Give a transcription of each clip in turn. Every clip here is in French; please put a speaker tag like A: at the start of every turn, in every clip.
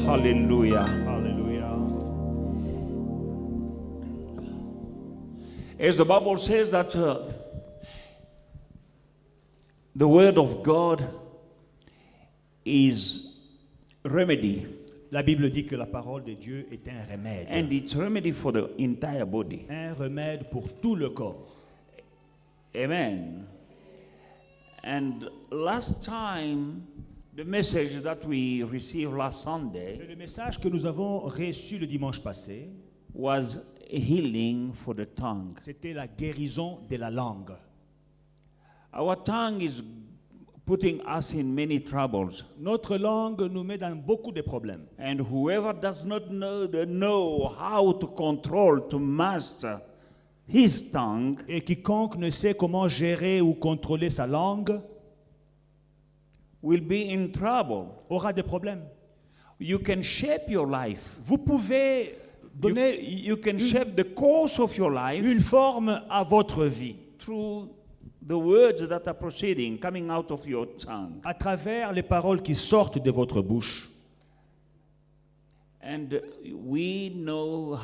A: Hallelujah.
B: Alléluia.
A: As the Bible says that the word of God is remedy,
B: La Bible dit que la parole de Dieu est un remède.
A: and it's remedy for the entire body.
B: Un remède pour tout le corps.
A: Amen. And last time, the message that we received last
B: Et
A: Sunday
B: le message que nous avons reçu le dimanche passé,
A: was healing for the tongue.
B: c'était la guérison de la langue.
A: Our tongue is putting us in many troubles.
B: Notre langue nous met dans beaucoup de problèmes.
A: And whoever does not know how to control, to master his tongue,
B: Et quiconque ne sait comment gérer ou contrôler sa langue
A: will be in trouble.
B: aura des problèmes.
A: You can shape your life.
B: Vous pouvez donner
A: You can shape the course of your life
B: une forme à votre vie
A: through the words that are proceeding, coming out of your tongue.
B: à travers les paroles qui sortent de votre bouche.
A: And we know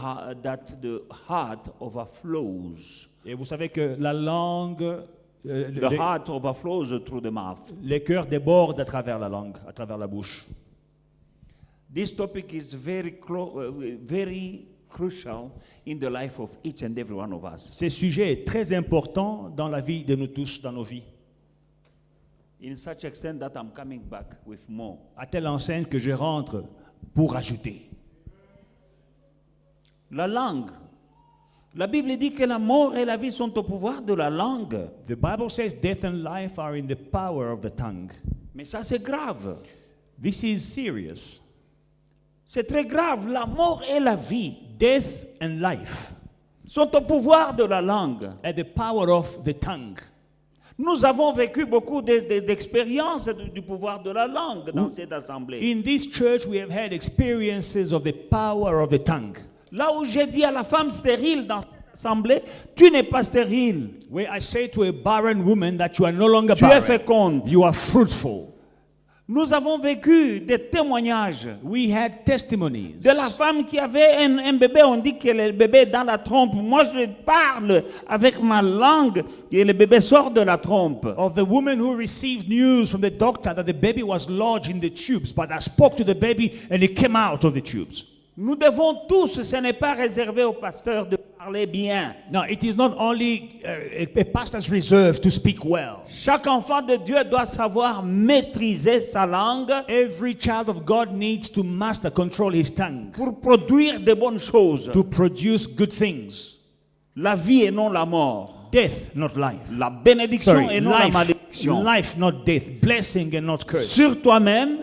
A: that the heart overflows.
B: Et vous savez que la langue,
A: The heart overflows through the mouth.
B: les cœurs débordent à travers la langue, à travers la bouche.
A: This topic is very crucial in the life of each and every one of us.
B: Ce sujet est très important dans la vie de nous tous, dans nos vies.
A: In such extent that I'm coming back with more.
B: À telle enseigne que je rentre pour ajouter.
A: La langue. La Bible dit que la mort et la vie sont au pouvoir de la langue.
B: The Bible says death and life are in the power of the tongue.
A: Mais ça c'est grave.
B: This is serious.
A: C'est très grave. La mort et la vie
B: Death and life
A: sont au pouvoir de la langue.
B: are the power of the tongue.
A: Nous avons vécu beaucoup d'expériences du pouvoir de la langue dans cette assemblée.
B: In this church, we have had experiences of the power of the tongue.
A: Là où j'ai dit à la femme stérile dans cette assemblée, tu n'es pas stérile,
B: Where I say to a barren woman that you are no longer
A: tu es
B: barren,
A: féconde.
B: you are fruitful.
A: Nous avons vécu des témoignages
B: We had testimonies
A: de la femme qui avait un bébé. On dit que le bébé est dans la trompe. Moi, je parle avec ma langue et le bébé sort de la trompe.
B: of the woman who received news from the doctor that the baby was lodged in the tubes, but I spoke to the baby and it came out of the tubes.
A: Nous devons tous, ce n'est pas réservé au pasteur de parler bien.
B: Now, it is not only a pastor's reserve to speak well.
A: Chaque enfant de Dieu doit savoir maîtriser sa langue
B: Every child of God needs to master, control his tongue
A: pour produire de bonnes choses.
B: to produce good things.
A: La vie et non la mort.
B: Death, not life.
A: La bénédiction
B: Sorry,
A: et non la
B: life,
A: malédiction.
B: life, not death. Blessing and not curse.
A: Sur toi-même,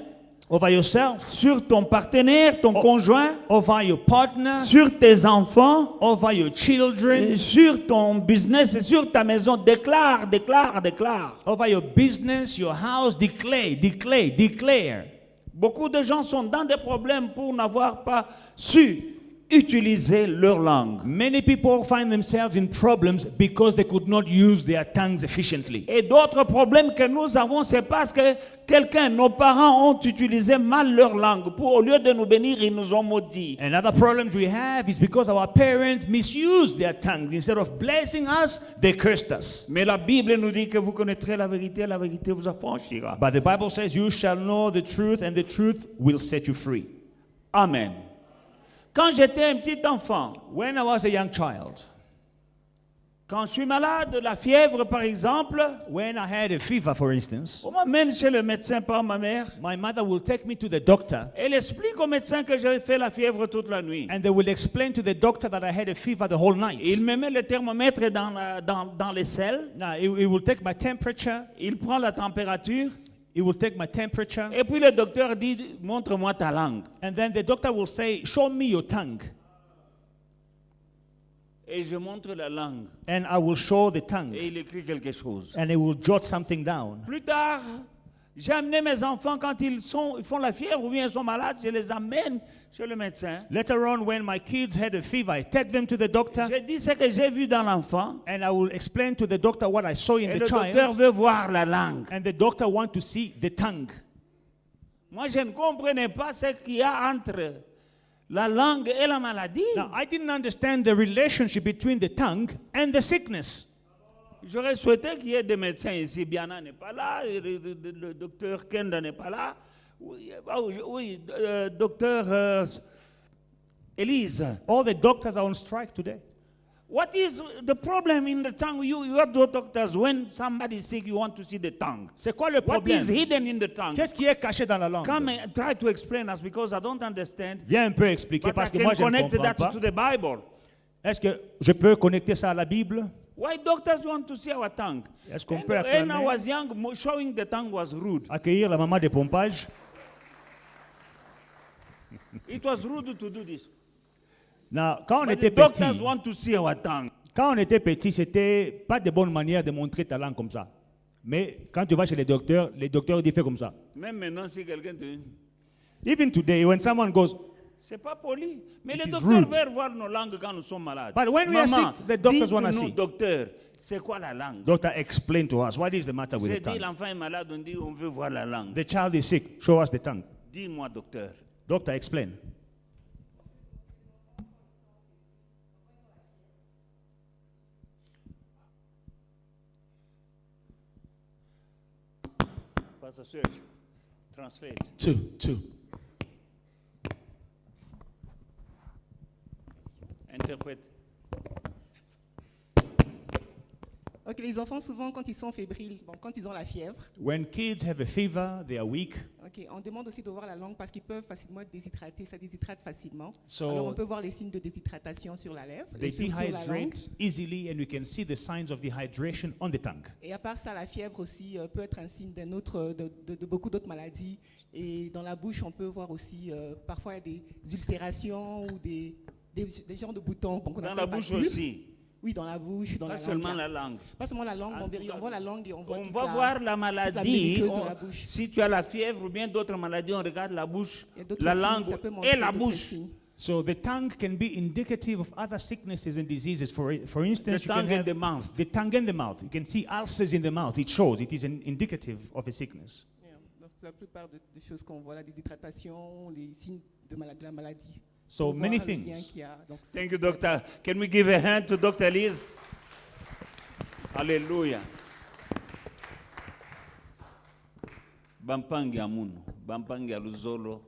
B: Over yourself,
A: sur ton partenaire, ton conjoint,
B: over your partner,
A: sur tes enfants,
B: over your children,
A: sur ton business et sur ta maison. Déclare, déclare, déclare.
B: over your business, your house. Declare, declare, declare.
A: Beaucoup de gens sont dans des problèmes pour n'avoir pas su utiliser leur langue.
B: Many people find themselves in problems because they could not use their tongues efficiently.
A: Et d'autres problèmes que nous avons, c'est parce que nos parents ont utilisé mal leur langue. Au lieu de nous bénir, ils nous ont maudits.
B: And other problems we have is because our parents misused their tongues. Instead of blessing us, they cursed us.
A: Mais la Bible nous dit que vous connaîtrez la vérité vous affranchira.
B: But the Bible says you shall know the truth and the truth will set you free.
A: Amen. Quand j'étais un petit enfant,
B: When I was a young child,
A: quand je suis malade de la fièvre par exemple,
B: when I had a fever, for instance,
A: on m'amène chez le médecin par ma mère.
B: my mother will take me to the doctor
A: Elle explique au médecin que j'avais fait la fièvre toute la nuit.
B: and they will explain to the doctor that I had a fever the whole night.
A: Il me met le thermomètre dans les selles.
B: Now, he will take my temperature,
A: Il prend la température.
B: he will take my temperature,
A: Et puis le docteur dit, montre-moi ta langue.
B: and then the doctor will say, show me your tongue.
A: Et je montre la langue.
B: And I will show the tongue.
A: Et il écrit quelque chose.
B: And he will jot something down.
A: Plus tard, j'ai amené mes enfants quand ils font la fièvre ou bien ils sont malades, je les amène chez le médecin.
B: Later on, when my kids had a fever, I take them to the doctor,
A: Je dis ce que j'ai vu dans l'enfant.
B: and I will explain to the doctor what I saw in
A: Et
B: the
A: le docteur
B: child.
A: veut voir la langue.
B: And the doctor wants to see the tongue.
A: Moi, je ne comprenais pas ce qu'il y a entre la langue et la maladie.
B: Now, I didn't understand the relationship between the tongue and the sickness.
A: J'aurais souhaité qu'il y ait des médecins ici. Biana n'est pas là, le docteur Kenda n'est pas là. Oui, docteur Elise.
B: All the doctors are on strike today.
A: What is the problem in the tongue? You are the doctors. When somebody is sick, you want to see the tongue.
B: C'est quoi le
A: What
B: problème?
A: is hidden in the tongue?
B: Qu'est-ce qui est caché dans la langue?
A: Come and try to explain us because I don't understand.
B: Viens un peu expliquer
A: But I
B: parce que
A: can
B: moi je ne
A: connect
B: comprends
A: that
B: pas.
A: to the Bible.
B: Est-ce que je peux connecter ça à la Bible?
A: Why doctors want to see our tongue?
B: Est-ce qu'on
A: And
B: peut
A: when I
B: acclamer?
A: was young, showing the tongue was rude.
B: Accueillir la maman des pompages?
A: It was rude to do this.
B: Non, quand on
A: But
B: était
A: the doctors
B: petit,
A: want to see our tongue.
B: quand on était petit, c'était pas de bonne manière de montrer ta langue comme ça. Mais quand tu vas chez les docteurs disent fais comme ça.
A: Même maintenant, si quelqu'un te dit,
B: Even today, when someone goes,
A: c'est pas poli. Mais
B: It
A: les
B: is
A: docteurs
B: rude.
A: veulent voir nos langues quand nous sommes malades.
B: But when we are
A: Maman,
B: sick, the doctors
A: dites-nous,
B: wanna see.
A: docteur, c'est quoi la langue?
B: doctor, explain to us what is the matter with
A: J'ai
B: the
A: dit,
B: tongue.
A: l'enfant est malade, on dit, on veut voir la langue.
B: The child is sick. Show us the tongue.
A: Dis-moi, docteur.
B: Doctor, explain.
A: Pastor Serge, translate.
C: Two.
A: Interprète.
D: Ok, les enfants, souvent, quand ils sont fébriles, quand ils ont la fièvre,
B: When kids have a fever, they are weak.
D: ok, on demande aussi de voir la langue parce qu'ils peuvent facilement être déshydratés, ça déshydrate facilement.
B: So-
D: Alors, on peut voir les signes de déshydratation sur la lèvre,
B: They
D: sur la langue.
B: dehydrate easily, and we can see the signs of dehydration on the tongue.
D: Et à part ça, la fièvre aussi peut être un signe d'un autre, de beaucoup d'autres maladies. Et dans la bouche, on peut voir aussi, parfois, il y a des ulcérations ou des genres de boutons. qu'on
A: Dans
D: appelle
A: la bouche
D: papules.
A: aussi.
D: Oui, dans la bouche, dans
A: Pas
D: la
A: seulement
D: langue.
A: la langue.
D: Pas seulement la langue,
A: En tout cas,
D: on voit la langue et on voit
A: On
D: toute
A: va
D: la-
A: voir la
D: toute
A: maladie.
D: muqueuse de la bouche.
A: Si tu as la fièvre ou bien d'autres maladies, on regarde la bouche,
D: Il y a d'autres
A: la
D: signes,
A: langue
D: ça peut
A: et
D: montrer
A: la
D: d'autres
A: bouche.
D: signes.
B: So the tongue can be indicative of other sicknesses and diseases. For instance,
A: The
B: you can
A: tongue and
B: have
A: the mouth.
B: the tongue and the mouth. You can see ulcers in the mouth. It shows it is an indicative of a sickness.
D: Yeah, donc la plupart des choses qu'on voit, la déshydratation, les signes de la maladie.
B: So
D: On voit
B: many
D: le lien
B: things.
D: qu'il y a. Donc,
A: Thank you, doctor. Can we give a hand to Dr. Elise? Alléluia. Bampangi amuno, bampangi aluzolo.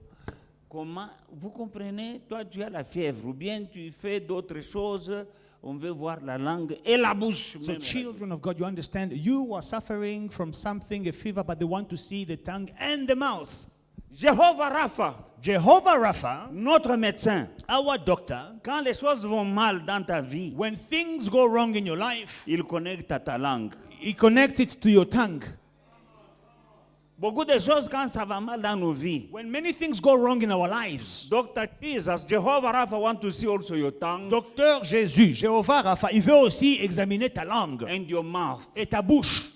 A: Comment, vous comprenez, toi tu as la fièvre ou bien tu fais d'autres choses, on veut voir la langue et la bouche.
B: So
A: même.
B: children of God, you understand, you are suffering from something, a fever, but they want to see the tongue and the mouth.
A: Jéhovah Rapha,
B: Jehovah Rapha,
A: notre médecin,
B: our doctor,
A: quand les choses vont mal dans ta vie,
B: when things go wrong in your life,
A: il connecte à ta langue.
B: he connects it to your tongue.
A: Beaucoup de choses quand ça va mal dans nos vies.
B: When many things go wrong in our lives,
A: Dr. Jesus, Jehovah Rapha want to see also your tongue
B: Docteur Jésus, Jehovah Rapha, il veut aussi examiner ta langue
A: and your mouth.
B: et ta bouche.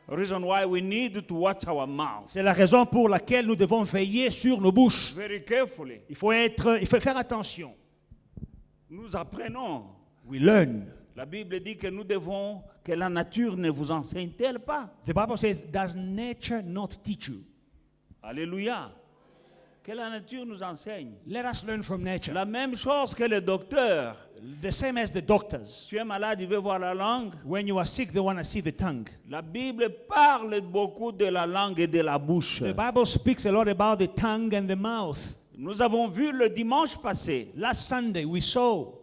A: Reason why we need to watch our mouth
B: C'est la raison pour laquelle nous devons veiller sur nos bouches.
A: very carefully.
B: Il faut faire attention.
A: Nous apprenons.
B: We learn.
A: La Bible dit que nous devons, que la nature ne vous enseigne-t-elle pas?
B: The Bible says, does nature not teach you?
A: Alléluia. Que la nature nous enseigne.
B: Let us learn from nature.
A: La même chose que le docteur.
B: The same as the doctors.
A: Tu es malade, il veut voir la langue.
B: When you are sick, they want to see the tongue.
A: La Bible parle beaucoup de la langue et de la bouche.
B: The Bible speaks a lot about the tongue and the mouth.
A: Nous avons vu le dimanche passé
B: Last Sunday, we saw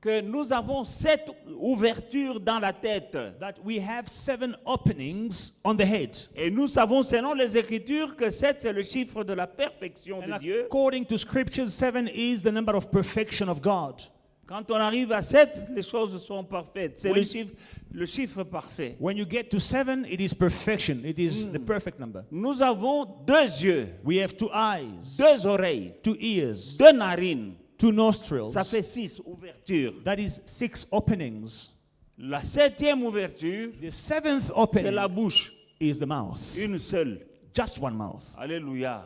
A: que nous avons 7 ouvertures dans la tête.
B: that we have 7 openings on the head.
A: Et nous savons, selon les Écritures, que 7, c'est le chiffre de la perfection
B: And
A: de Dieu.
B: according to scriptures, 7 is the number of perfection of God.
A: Quand on arrive à 7, les choses sont parfaites. C'est
B: Oui.
A: le chiffre parfait.
B: When you get to 7, it is perfection. It is the perfect number.
A: Nous avons 2 yeux,
B: We have 2 eyes,
A: 2 oreilles,
B: 2 ears,
A: 2 narines.
B: 2 nostrils.
A: Ça fait 6 ouvertures.
B: That is 6 openings.
A: La 7e ouverture,
B: The 7th
A: c'est
B: opening
A: la bouche.
B: is the mouth.
A: Une seule.
B: Just one mouth.
A: Alléluia.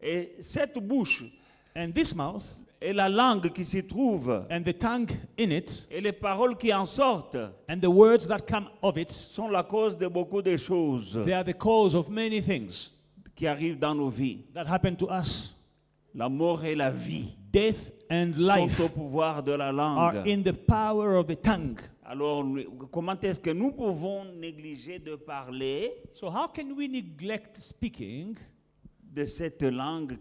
A: Et cette bouche,
B: And this mouth,
A: et la langue qui s'y trouve
B: and the tongue in it
A: et les paroles qui en sortent
B: and the words that come of it,
A: sont la cause de beaucoup de choses
B: they are the cause of many things
A: qui arrivent dans nos vies.
B: that happen to us.
A: La mort et la vie
B: Death and
A: sont
B: life
A: au pouvoir de la
B: are
A: langue.
B: in the power of the tongue.
A: Alors, comment est-ce que nous pouvons négliger de parler
B: So how can we neglect speaking
A: de cette langue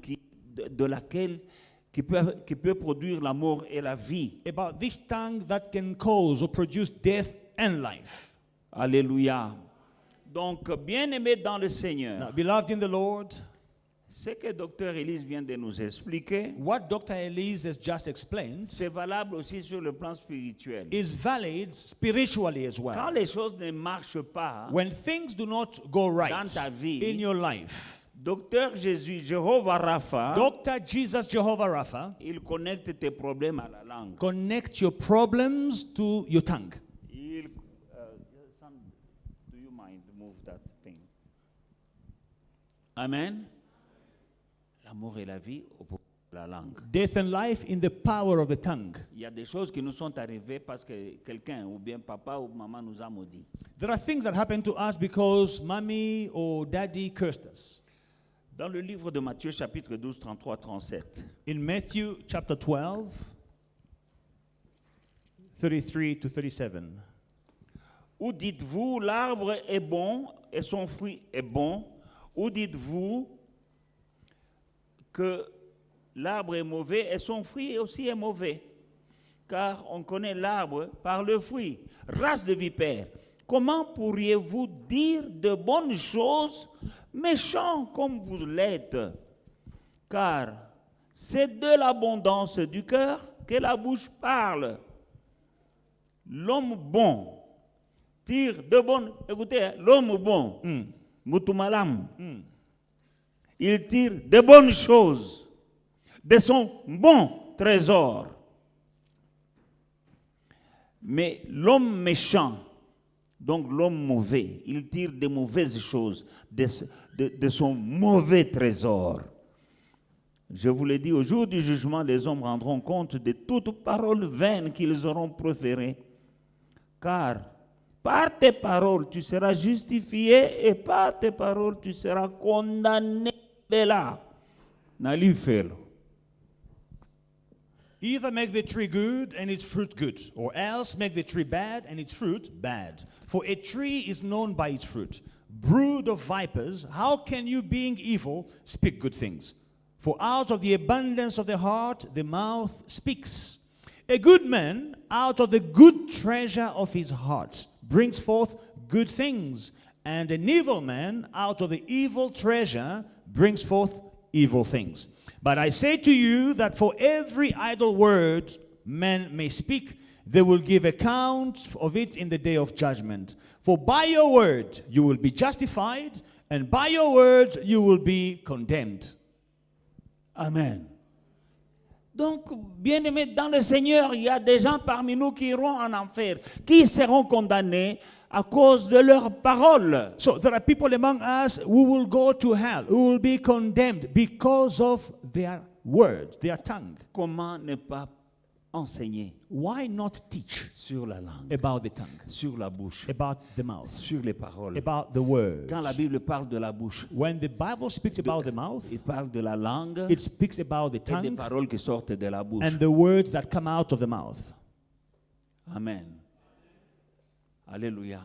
A: de laquelle qui peut produire la mort et la vie?
B: about this tongue that can cause or produce death and life?
A: Alléluia. Donc, bien-aimés dans le Seigneur,
B: Now, beloved in the Lord,
A: ce que Dr. Elise vient de nous expliquer,
B: what Dr. Elise has just explained
A: c'est valable aussi sur le plan spirituel.
B: is valid spiritually as
A: Quand
B: well.
A: les choses ne marchent pas,
B: When things do not go right
A: dans ta vie,
B: in your life,
A: Docteur Jésus, Jéhovah Rapha,
B: Dr. Jesus Jehovah Rapha
A: il connecte tes problèmes à la langue.
B: connect your problems to your tongue.
A: Do you mind move that thing? Amen. L'amour et la vie au pouvoir de la langue.
B: Death and life in the power of the tongue.
A: Il y a des choses qui nous sont arrivées parce que quelqu'un, ou bien papa ou maman nous a maudits.
B: There are things that happen to us because mommy or daddy cursed us.
A: Dans le livre de Matthieu, chapitre 12, 33, 37,
B: In Matthew chapter 12, 33 to 37.
A: où dites-vous l'arbre est bon et son fruit est bon, ou dites-vous que l'arbre est mauvais et son fruit aussi est mauvais? Car on connaît l'arbre par le fruit. Race de vipères, comment pourriez-vous dire de bonnes choses, méchants comme vous l'êtes? Car c'est de l'abondance du cœur que la bouche parle. L'homme bon tire de bonnes... Écoutez, hein, l'homme bon, Mutumalam, il tire de bonnes choses de son bon trésor. Mais l'homme méchant, donc l'homme mauvais, il tire de mauvaises choses de son mauvais trésor. Je vous l'ai dit, au jour du jugement, les hommes rendront compte de toute parole vaine qu'ils auront proférée. Car par tes paroles, tu seras justifié et par tes paroles, tu seras condamné. Bella, nalifelo.
B: Either make the tree good and its fruit good, or else make the tree bad and its fruit bad. For a tree is known by its fruit. Brood of vipers, how can you, being evil, speak good things? For out of the abundance of the heart, the mouth speaks. A good man, out of the good treasure of his heart, brings forth good things. And an evil man, out of the evil treasure, brings forth evil things. But I say to you that for every idle word man may speak, they will give account of it in the day of judgment. For by your word you will be justified, and by your word you will be condemned.
A: Amen. Donc, bien-aimés dans le Seigneur, il y a des gens parmi nous qui iront en enfer, qui seront condamnés à cause de leurs paroles.
B: So there are people among us who will go to hell, who will be condemned because of their word, their tongue.
A: Comment ne pas enseigner
B: Why not teach
A: sur la langue,
B: about the tongue,
A: sur la bouche,
B: about the mouth,
A: sur les paroles?
B: about the word?
A: Quand la Bible parle de la bouche,
B: When the Bible speaks about the mouth,
A: il parle de la langue
B: it speaks about the
A: et des
B: tongue
A: paroles qui sortent de la bouche.
B: and the words that come out of the mouth.
A: Amen. Alléluia.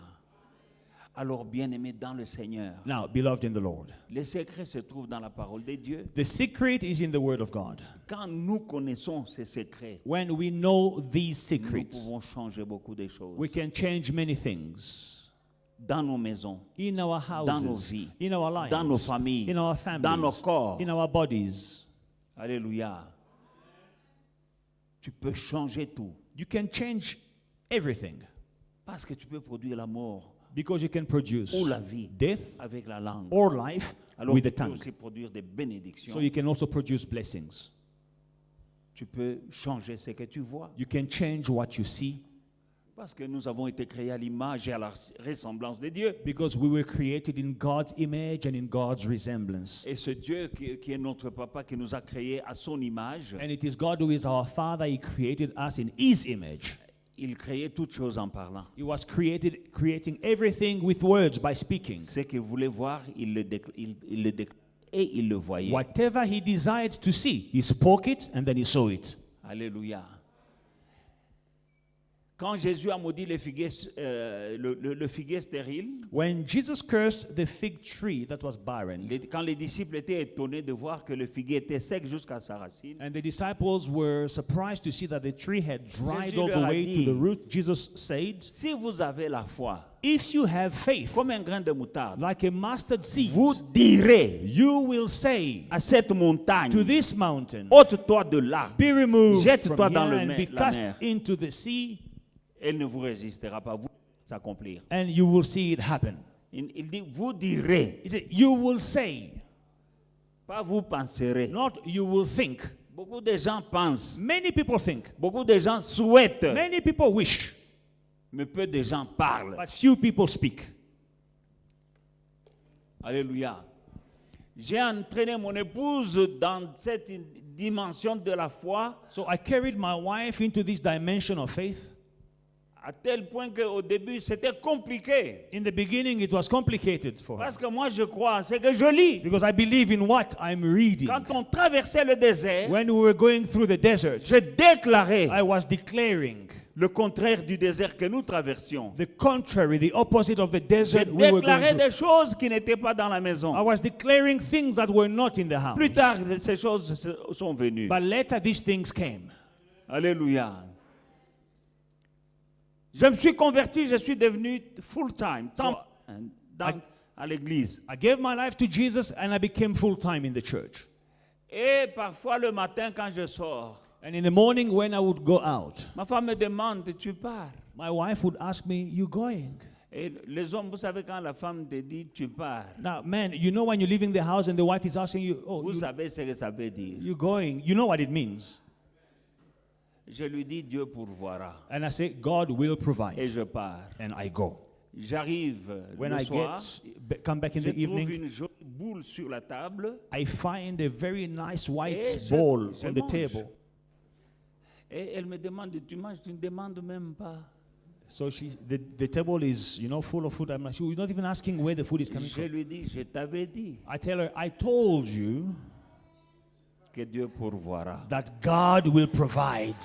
A: Alors, bien-aimés dans le Seigneur,
B: Now, beloved in the Lord,
A: le secret se trouve dans la parole de Dieu.
B: the secret is in the word of God.
A: Quand nous connaissons ces secrets,
B: When we know these
A: nous
B: secrets,
A: pouvons changer beaucoup de choses.
B: we can change many things
A: Dans nos maisons,
B: in our
A: dans nos
B: houses,
A: vies,
B: in our lives,
A: dans nos familles,
B: in our
A: dans nos
B: families,
A: corps.
B: in our bodies.
A: Alléluia. Tu peux changer tout.
B: You can change everything
A: Parce que tu peux produire la mort
B: because you can produce
A: ou la vie
B: death
A: avec la langue.
B: or life
A: Alors
B: with
A: tu
B: the
A: peux
B: tongue.
A: aussi produire des bénédictions.
B: So you can also produce blessings.
A: Tu peux changer ce que tu vois.
B: You can change what you see.
A: Parce que nous avons été créés à l'image et à la ressemblance de Dieu.
B: Because we were created in God's image and in God's resemblance.
A: Et ce Dieu qui est notre papa, qui nous a créés à son image,
B: And it is God who is our Father. He created us in His image.
A: il créait toutes choses en parlant.
B: He was creating everything with words by speaking.
A: Ce qu'il voulait voir, il le déclarait et il le voyait.
B: Whatever He desired to see, He spoke it and then He saw it.
A: Alléluia. Quand Jésus a maudit le figuier stérile,
B: When Jesus cursed the fig tree that was barren,
A: quand les disciples étaient étonnés de voir que le figuier était sec jusqu'à sa racine,
B: and the disciples were surprised to see that the tree had dried
A: Jésus
B: all
A: leur
B: the
A: a
B: way to
A: dit,
B: the root, Jesus said,
A: si vous avez la foi,
B: if you have faith,
A: comme un grain de moutarde,
B: like a mustard seed,
A: vous direz
B: you will say
A: à cette montagne,
B: to this mountain,
A: ôte-toi de là,
B: be removed
A: jette-toi
B: from
A: dans
B: here
A: le
B: and be
A: la
B: cast
A: mer.
B: into the sea,
A: Elle ne vous résistera pas, vous s'accomplir.
B: and you will see it happen.
A: Il dit, vous direz,
B: He said, you will say,
A: pas vous penserez.
B: not you will think.
A: Beaucoup de gens pensent,
B: Many people think,
A: beaucoup de gens souhaitent,
B: many people wish,
A: mais peu de gens parlent.
B: but few people speak.
A: Alléluia. J'ai entraîné mon épouse dans cette dimension de la foi
B: So I carried my wife into this dimension of faith.
A: à tel point qu'au début c'était compliqué.
B: In the beginning, it was complicated for her
A: Parce que moi je crois, c'est que je lis.
B: because I believe in what I'm reading.
A: Quand on traversait le désert,
B: When we were going through the desert,
A: je déclarais
B: I was declaring
A: le contraire du désert que nous traversions.
B: the contrary, the opposite of the
A: Je
B: desert we were
A: déclarais
B: going through.
A: des choses qui n'étaient pas dans la maison.
B: I was declaring things that were not in the house.
A: Plus tard, ces choses sont venues.
B: But later, these things came.
A: Alléluia. Je me suis converti, je suis devenu full-time, à l'église.
B: I gave my life to Jesus and I became full-time in the church.
A: Et parfois le matin quand je sors,
B: And in the morning when I would go out,
A: ma femme me demande, tu pars?
B: my wife would ask me, you going?
A: Et les hommes, vous savez quand la femme te dit, tu pars,
B: Now, man, you know when you're leaving the house and the wife is asking you, oh,
A: vous savez ce que ça veut dire.
B: you going? You know what it means.
A: Je lui dis, Dieu pourvoira.
B: And I say, God will
A: Et
B: provide.
A: je pars.
B: And I go.
A: J'arrive
B: When
A: le
B: I
A: soir,
B: come back in
A: je
B: the
A: trouve
B: evening,
A: une jolie boule sur la table.
B: I find a very nice white
A: Et je-
B: bowl
A: je
B: on the
A: mange.
B: table.
A: Et elle me demande, tu manges, tu ne demandes même pas.
B: So the table is, full of food. I'm like, you're not even asking where the food is coming
A: Je
B: from.
A: lui dis, je t'avais dit
B: I tell her, I told you
A: que Dieu pourvoira.
B: that God will provide.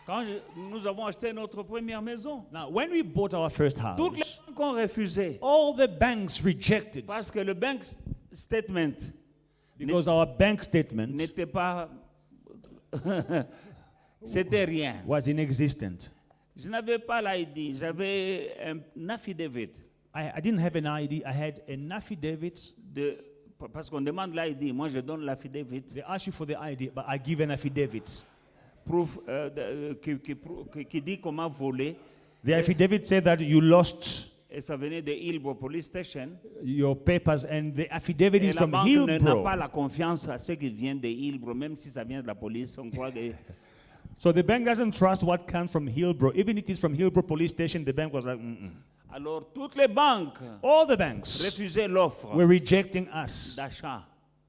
A: Quand nous avons acheté notre première maison,
B: Now, when we bought our first
A: toutes les
B: house,
A: banques ont refusé.
B: all the banks rejected
A: Parce que le bank statement
B: because our bank statement
A: n'était pas... C'était rien.
B: was inexistent.
A: Je n'avais pas l'ID, j'avais un affidavit.
B: I didn't have an ID. I had an affidavit.
A: Parce qu'on demande l'ID, moi je donne l'affidavit.
B: They ask you for the ID, but I give an affidavit.
A: Proof, qui dit comment voler.
B: The affidavit said that you lost
A: Et ça venait de Hillbrow Police Station.
B: your papers, and the affidavit
A: Et
B: is
A: la
B: from
A: banque n'a
B: Hillbrow.
A: pas la confiance à ceux qui viennent de Hillbrow, même si ça vient de la police. On croit que...
B: So the bank doesn't trust what comes from Hillbrow. Even if it is from Hillbrow Police Station, the bank was like, mm-mm.
A: Alors toutes les banques
B: All the banks
A: refusaient l'offre
B: were rejecting us,
A: d'achat.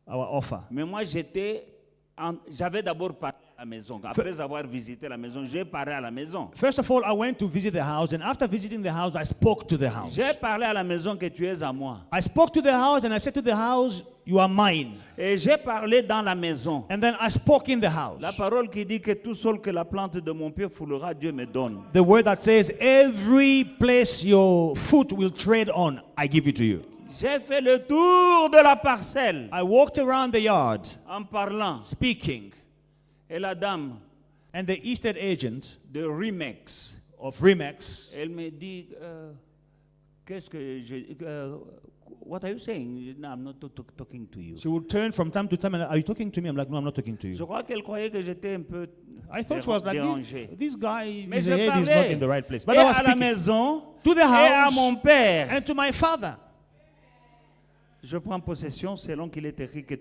B: our offer.
A: Mais moi j'avais d'abord parlé à la maison. Après avoir visité la maison, j'ai parlé à la maison.
B: First of all, I went to visit the house, and after visiting the house, I spoke to the house.
A: J'ai parlé à la maison que tu es à moi.
B: I spoke to the house, and I said to the house, you are mine.
A: Et j'ai parlé dans la maison.
B: And then I spoke in the house.
A: La parole qui dit que tout seul que la plante de mon pied foulera, Dieu me donne.
B: The word that says, every place your foot will tread on, I give it to you.
A: J'ai fait le tour de la parcelle
B: I walked around the yard,
A: en parlant.
B: speaking,
A: Et la dame
B: and the estate agent
A: de Remax,
B: of Remax,
A: elle me dit, qu'est-ce que what are you saying? No, I'm not talking to you.
B: she would turn from time to time and, are you talking to me? I'm like, no, I'm not talking to
A: Je
B: you.
A: crois qu'elle croyait que j'étais un peu
B: I thought she was like,
A: dérangé.
B: this guy,
A: Mais
B: his
A: je
B: head is not
A: parlais
B: in the right place.
A: et
B: But I was
A: à la
B: speaking
A: maison
B: to the
A: et à
B: house
A: mon père.
B: and to my father.
A: Je prends possession selon qu'il est écrit que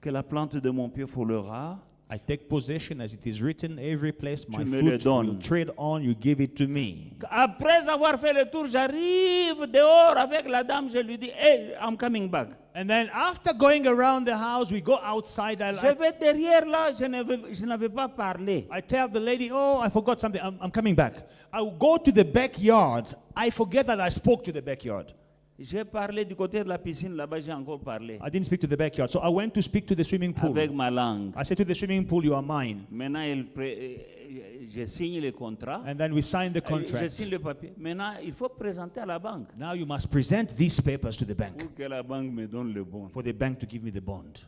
A: que la plante de mon pied foulera.
B: I take possession as it is written, every place my
A: Tu me le
B: foot will
A: donnes.
B: tread on, you give it to me.
A: Après avoir fait le tour, j'arrive dehors avec la dame, je lui dis, hey, I'm coming back.
B: And then after going around the house, we go outside.
A: Je vais derrière là, je n'avais pas parlé.
B: I tell the lady, oh, I forgot something. I'm coming back. I will go to the backyard. I forget that I spoke to the backyard.
A: J'ai parlé du côté de la piscine, là-bas j'ai encore parlé.
B: I didn't speak to the backyard. So I went to speak to the swimming pool.
A: Avec ma langue.
B: I said to the swimming pool, you are mine.
A: Maintenant, je signe le contrat.
B: And then we signed the
A: Je
B: contract.
A: signe le papier. Maintenant, il faut présenter à la banque
B: Now you must present these papers to the bank
A: pour que la banque me donne le bon.
B: for the bank to give me the bond.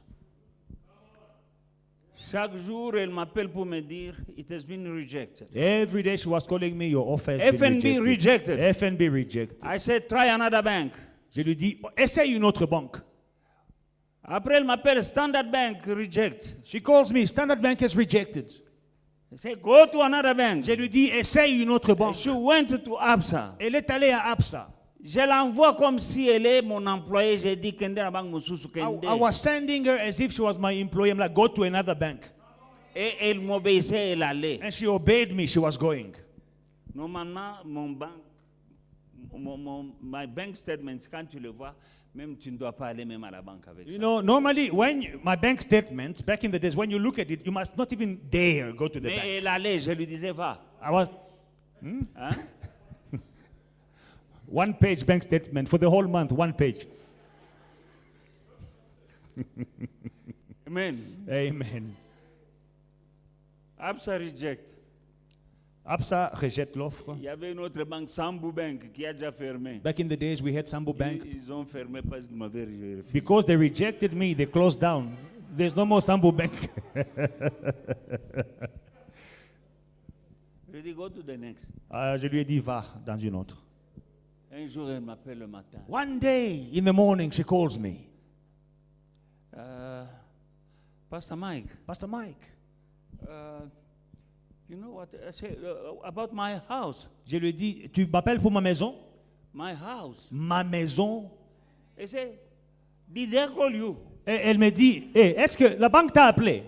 A: Chaque jour, elle m'appelle pour me dire, it has been rejected.
B: Every day she was calling me, your offer has been
A: FNB
B: rejected.
A: rejected.
B: FNB rejected.
A: I said, try another bank.
B: Je lui dis, essaye une autre banque.
A: Après, elle m'appelle Standard Bank, reject.
B: She calls me, Standard Bank has rejected.
A: I say, go to another bank.
B: Je lui dis, essaye une autre banque.
A: She went to ABSA.
B: Elle est allée à ABSA.
A: Je l'envoie comme si elle est mon employé. J'ai dit, Kende la banque Moussousou Kende.
B: I was sending her as if she was my employee. I'm like, go to another bank.
A: Et elle m'obéissait, elle allait.
B: And she obeyed me. She was going.
A: Normalement, my bank statements, quand tu le vois, même tu ne dois pas aller même à la banque avec
B: You
A: ça.
B: know, normally my bank statement, back in the days, when you look at it, you must not even dare go to the
A: Mais
B: bank.
A: elle allait, je lui disais, va.
B: I was
A: Hein?
B: one page bank statement for the whole month, one page.
A: Amen.
B: Amen.
A: ABSA reject.
B: ABSA rejette l'offre.
A: Il y avait une autre banque, Sambu Bank, qui a déjà fermé.
B: Back in the days, we had Sambo Bank.
A: Ils ont fermé parce qu'ils m'avaient refusé.
B: Because they rejected me, they closed down. There's no more Sambo Bank.
A: Je dis, go to the next.
B: Je lui ai dit, va dans une autre.
A: Un jour, elle m'appelle le matin.
B: One day in the morning, she calls me.
A: Pastor Mike,
B: Pastor Mike.
A: you know what? I say about my house.
B: Je lui ai dit, tu m'appelles pour ma maison?
A: My house.
B: Ma maison?
A: I say, did they call you?
B: Et elle me dit, est-ce que la banque t'a appelé?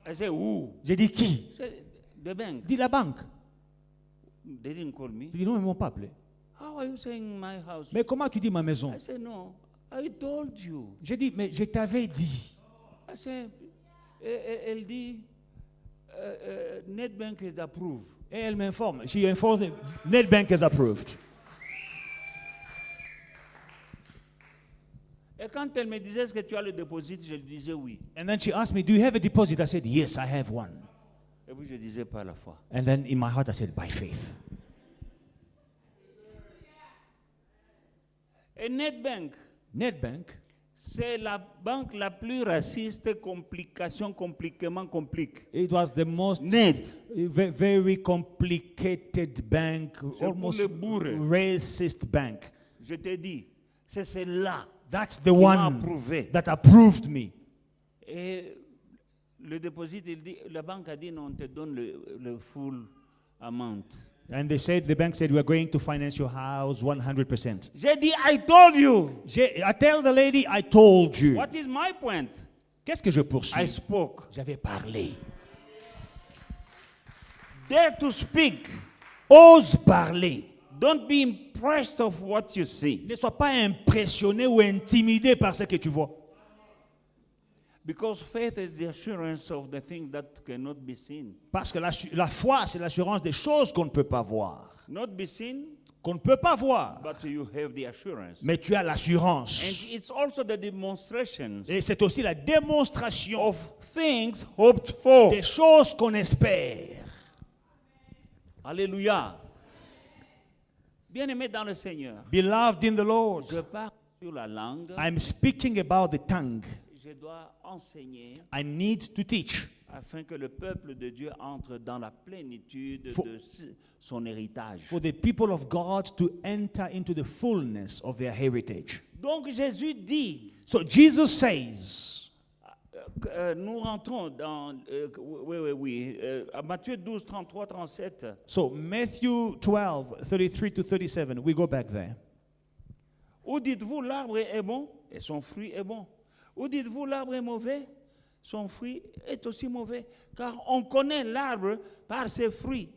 A: I say, who?
B: J'ai dit, qui?
A: I say, the bank.
B: Dis la banque.
A: They didn't call me.
B: J'ai dit, non, ils ne m'ont pas appelé.
A: How are you saying my house?
B: Mais comment tu dis ma maison?
A: I say, no, I told you.
B: J'ai dit, mais je t'avais dit.
A: I say, elle dit, NetBank is approved.
B: Et elle m'informe. She informed me, NetBank is approved.
A: Et quand elle me disait, est-ce que tu as le déposit, je lui disais oui.
B: And then she asked me, do you have a deposit? I said, yes, I have one.
A: Et puis je disais par la foi.
B: And then in my heart I said, by faith.
A: Et NetBank,
B: NetBank,
A: c'est la banque la plus raciste, compliquement complique.
B: it was the most
A: Net.
B: very complicated bank,
A: C'est
B: almost
A: pour les bourres.
B: racist bank.
A: Je te dis, c'est celle-là.
B: That's the
A: Qui m'a
B: one
A: approuvé.
B: that approved me.
A: Et le déposit, il dit, la banque a dit, non, on te donne le full amount.
B: And they said, the bank said, we're going to finance your house 100%.
A: J'ai dit, I told you.
B: I tell the lady, I told you.
A: What is my point?
B: Qu'est-ce que je
A: I
B: poursuis?
A: spoke.
B: J'avais parlé.
A: Dare to speak.
B: Ose parler.
A: Don't be impressed of what you see.
B: Ne sois pas impressionné ou intimidé par ce que tu vois.
A: Because faith is the assurance of the thing that cannot be seen.
B: Parce que la foi, c'est l'assurance des choses qu'on ne peut pas voir.
A: Not be seen,
B: Qu'on ne peut pas voir.
A: but you have the assurance.
B: Mais tu as
A: And
B: l'assurance.
A: it's also the demonstration
B: Et c'est aussi la démonstration
A: of things hoped for.
B: des choses qu'on espère.
A: Alléluia. Bien-aimé dans le Seigneur,
B: Beloved in the Lord,
A: je parle sur la langue.
B: I'm speaking about the tongue.
A: Je dois enseigner
B: I need to teach
A: afin que le peuple de Dieu entre dans la plénitude
B: For-
A: de son héritage.
B: for the people of God to enter into the fullness of their heritage.
A: Donc Jésus dit,
B: So Jesus says,
A: nous rentrons dans, à Matthieu 12, 33, 37.
B: so Matthew 12, 33 to 37, we go back there.
A: Où dites-vous l'arbre est bon et son fruit est bon? Ou dites-vous l'arbre est mauvais? Son fruit est aussi mauvais. Car on connaît l'arbre par ses fruits.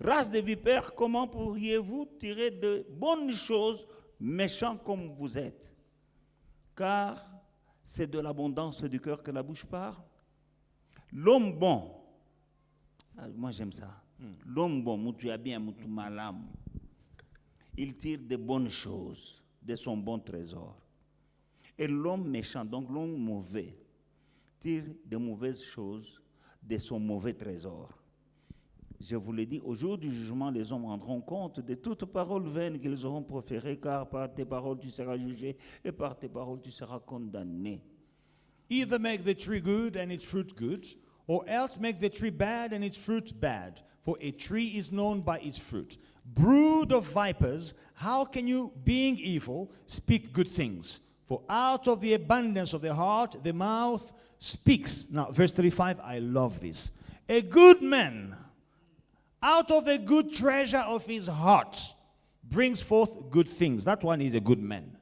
A: Race de vipères, comment pourriez-vous tirer de bonnes choses, méchants comme vous êtes? Car c'est de l'abondance du cœur que la bouche parle. L'homme bon, moi j'aime ça. L'homme bon, moutou ya bien, moutou malam, il tire de bonnes choses de son bon trésor. Et l'homme méchant, donc l'homme mauvais, tire de mauvaises choses de son mauvais trésor. Je vous le dis, au jour du jugement, les hommes rendront compte de toutes paroles vaines qu'ils auront proférées, car par tes paroles tu seras jugé et par tes paroles tu seras condamné.
B: Either make the tree good and its fruit good, or else make the tree bad and its fruit bad. For a tree is known by its fruit. Brood of vipers, how can you, being evil, speak good things? For out of the abundance of the heart, the mouth speaks. Now, verse 35, I love this. A good man, out of the good treasure of his heart, brings forth good things. That one is a good man.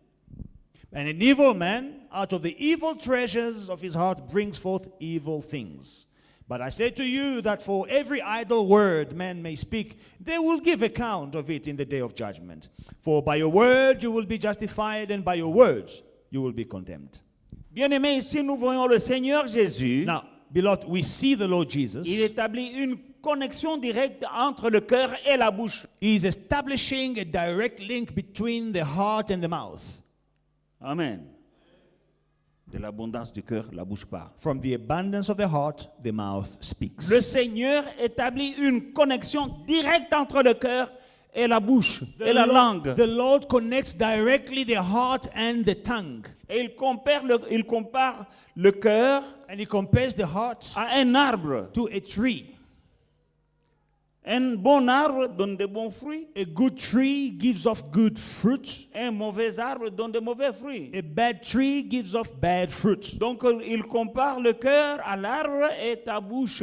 B: And an evil man, out of the evil treasures of his heart, brings forth evil things. But I say to you that for every idle word man may speak, they will give account of it in the day of judgment. For by your word you will be justified, and by your words you will be condemned.
A: Bien-aimés, ici nous voyons le Seigneur Jésus.
B: Now, beloved, we see the Lord Jesus.
A: Il établit une connexion directe entre le cœur et la bouche.
B: He is establishing a direct link between the heart and the mouth.
A: Amen. De l'abondance du cœur, la bouche parle.
B: From the abundance of the heart, the mouth speaks.
A: Le Seigneur établit une connexion directe entre le cœur et la bouche et la langue.
B: The Lord connects directly the heart and the tongue.
A: Et il compare le cœur
B: And he compares the heart
A: à un arbre.
B: to a tree.
A: Un bon arbre donne de bons fruits.
B: A good tree gives off good fruit.
A: Un mauvais arbre donne de mauvais fruits.
B: A bad tree gives off bad fruit.
A: Donc il compare le cœur à l'arbre et ta bouche.